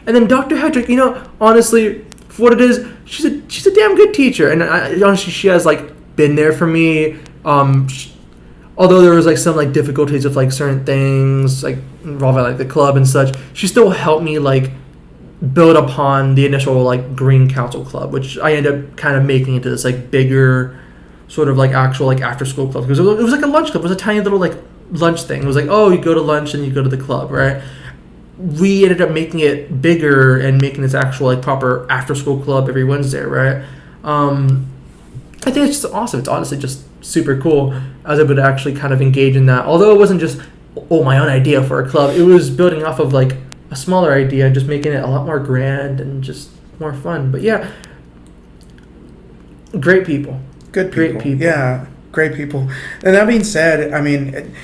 And then Dr. Hedrick, honestly, for what it is, she's a damn good teacher, and honestly, she has like been there for me. Although there was like some like difficulties with like certain things like involving like the club and such, she still helped me like build upon the initial like Green Council Club, which I ended up kind of making into this like bigger sort of like actual like after school club, because it was like a lunch club. It was a tiny little like lunch thing. It was like, oh, you go to lunch and you go to the club, right? We ended up making it bigger and making this actual like proper after school club every Wednesday, right? I think it's just awesome. It's honestly just super cool. I was able to actually kind of engage in that. Although it wasn't just, my own idea for a club. It was building off of like a smaller idea, just making it a lot more grand and just more fun. But yeah, great people. Good people. Great people. Yeah, great people. And that being said, I mean,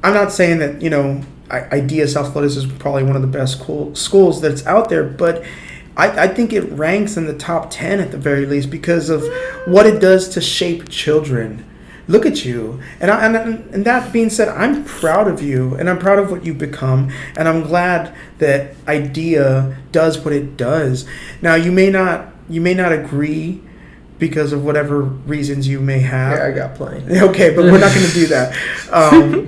I'm not saying that, Idea South Florida is probably one of the best schools that's out there, but I think it ranks in the top 10 at the very least because of what it does to shape children. Look at you. And that being said, I'm proud of you, and I'm proud of what you've become, and I'm glad that Idea does what it does. Now, you may not agree because of whatever reasons you may have. Yeah, I got plenty. Okay, but we're not going to do that.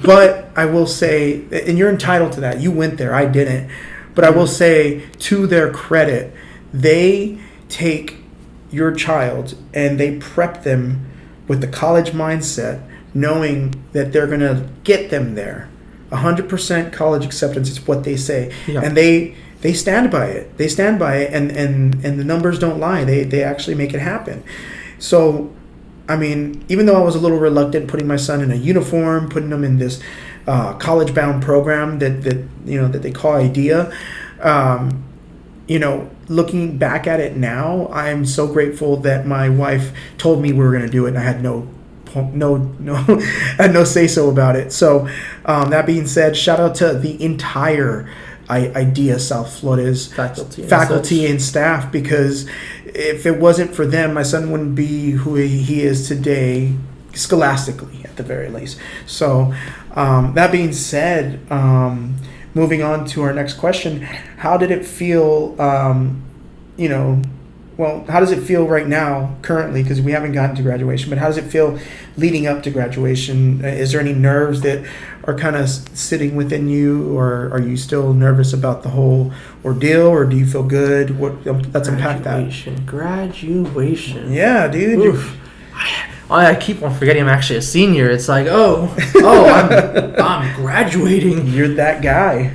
But I will say, and you're entitled to that. You went there. I didn't. But I will say, to their credit, they take your child and they prep them with the college mindset, knowing that they're going to get them there. 100% college acceptance is what they say. Yeah. And they stand by it. They stand by it, and the numbers don't lie. They actually make it happen. So, I mean, even though I was a little reluctant putting my son in a uniform, putting him in this college-bound program that they call Idea, looking back at it now, I'm so grateful that my wife told me we were going to do it, and I had no say so about it. So, that being said, shout out to the entire Idea South Florida's faculty and staff, because if it wasn't for them, my son wouldn't be who he is today, scholastically at the very least. So that being said, moving on to our next question, how did it feel, how does it feel right now, currently, because we haven't gotten to graduation, but how does it feel leading up to graduation? Is there any nerves that are kind of sitting within you, or are you still nervous about the whole ordeal, or do you feel good? Let's unpack that. Graduation. Yeah, dude. I keep on forgetting I'm actually a senior. It's like, I'm graduating. You're that guy.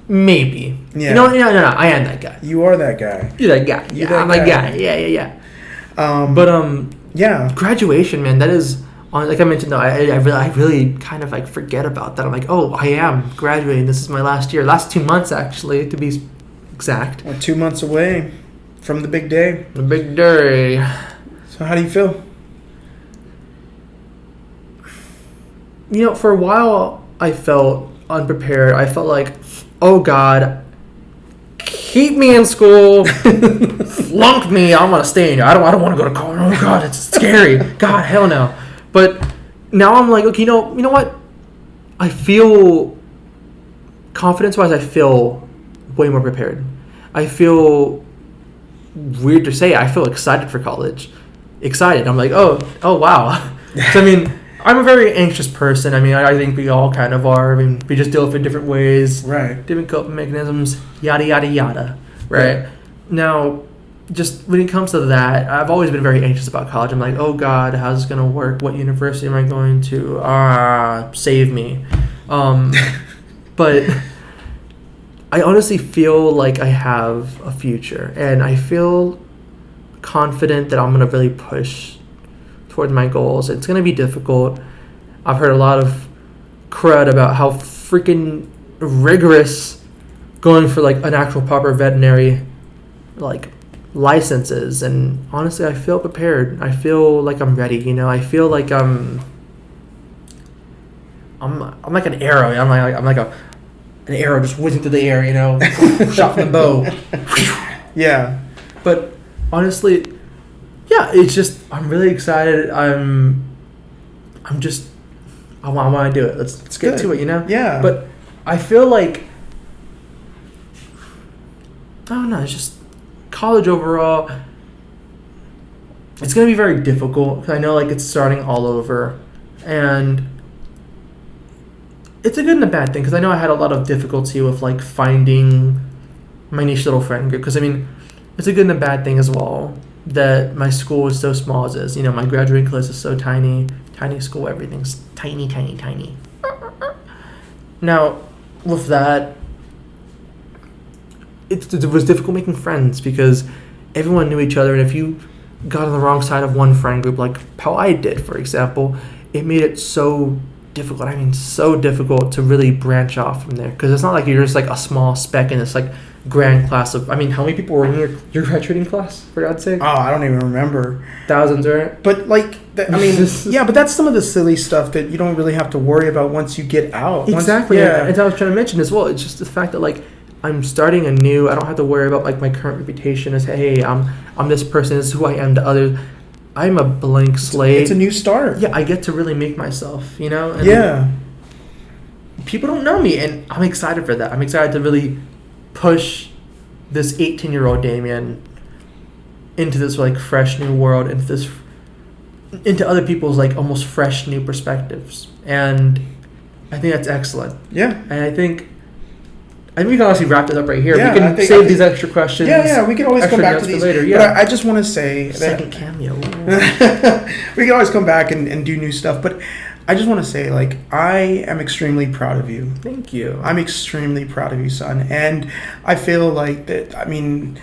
Maybe. Yeah. No, I am that guy. You are that guy. You're that guy. I'm that guy. Yeah. Yeah. Graduation, man, that is, like I mentioned, though, I really kind of like forget about that. I'm like, I am graduating. This is my last year. Last 2 months, actually, to be exact. We're 2 months away from the big day. The big day. So how do you feel? For a while, I felt unprepared. I felt like, oh God, keep me in school, flunk me. I want to stay in here. I don't want to go to college. Oh God, it's scary. God, hell no. But now I'm like, okay, you know what? I feel, confidence-wise, I feel way more prepared. I feel, weird to say, I feel excited for college. Excited. I'm like, oh wow. So, I mean, I'm a very anxious person. I mean, I think we all kind of are. I mean, we just deal with it in different ways. Right. Different coping mechanisms, yada, yada, yada. Right? Now, just when it comes to that, I've always been very anxious about college. I'm like, oh God, how's this going to work? What university am I going to? Save me. But I honestly feel like I have a future. And I feel confident that I'm going to really push toward my goals. It's going to be difficult. I've heard a lot of crud about how freaking rigorous going for like an actual proper veterinary like licenses, and honestly I feel prepared. I feel like I'm ready, I feel like I'm like an arrow. I'm like an arrow just whizzing through the air, shot from the bow. Yeah. But honestly, yeah, it's just, I'm really excited. I want to do it. Let's get to it, Yeah. But I feel like I don't know. It's just college overall. It's gonna be very difficult because I know like it's starting all over, and it's a good and a bad thing because I know I had a lot of difficulty with like finding my niche little friend group because I mean it's a good and a bad thing as well that my school is so small as it is. You know, my graduating class is so tiny school, everything's tiny. Now, with that, it was difficult making friends because everyone knew each other, and if you got on the wrong side of one friend group, like how I did, for example, it made it so difficult. I mean, so difficult to really branch off from there because it's not like you're just like a small speck in this like grand class of. I mean, how many people were in your graduating class? For God's sake. Oh, I don't even remember. Thousands, right? But like, I mean, yeah, but that's some of the silly stuff that you don't really have to worry about once you get out. Exactly. Yeah. And I was trying to mention as well. It's just the fact that like I'm starting anew. I don't have to worry about like my current reputation as hey, I'm this person. This is who I am to others. I'm a blank slate. It's a new start. Yeah, I get to really make myself, you know? And yeah. people don't know me, and I'm excited for that. I'm excited to really push this 18-year-old Damien into this like fresh new world, into other people's like almost fresh new perspectives, and I think that's excellent. Yeah, and I think we can honestly wrap this up right here. Yeah, we can save these extra questions. Yeah, we can always come back to these later. Yeah, but I just want to say second cameo. We can always come back and do new stuff, but I just want to say, like, I am extremely proud of you. Thank you. I'm extremely proud of you, son. And I feel like that, I mean,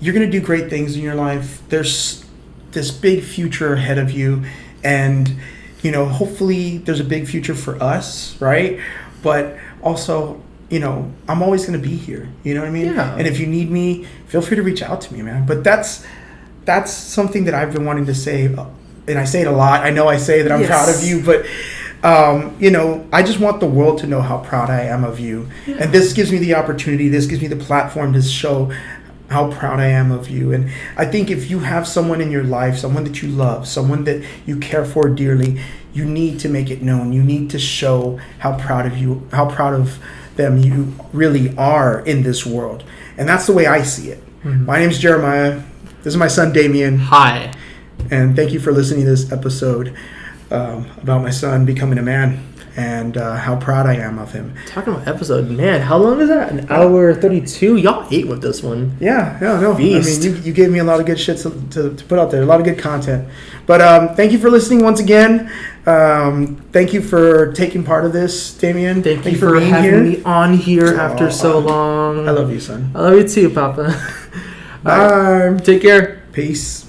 you're going to do great things in your life. There's this big future ahead of you. And, you know, hopefully there's a big future for us, right? But also, you know, I'm always going to be here. You know what I mean? Yeah. And if you need me, feel free to reach out to me, man. But that's something that I've been wanting to say. And I say it a lot. I know I say that I'm proud of you, but, you know, I just want the world to know how proud I am of you. Yeah. And this gives me the opportunity, this gives me the platform to show how proud I am of you. And I think if you have someone in your life, someone that you love, someone that you care for dearly, you need to make it known. You need to show how proud of them you really are in this world. And that's the way I see it. Mm-hmm. My name is Jeremiah. This is my son, Damien. Hi. And thank you for listening to this episode about my son becoming a man and how proud I am of him. Talking about episode, man, how long is that? An hour 32? Y'all ate with this one. Yeah, no. Beast. I mean, you gave me a lot of good shit to put out there, a lot of good content. But thank you for listening once again. Thank you for taking part of this, Damien. Thank you for having me on here after so long. I love you, son. I love you too, Papa. Bye. Take care. Peace.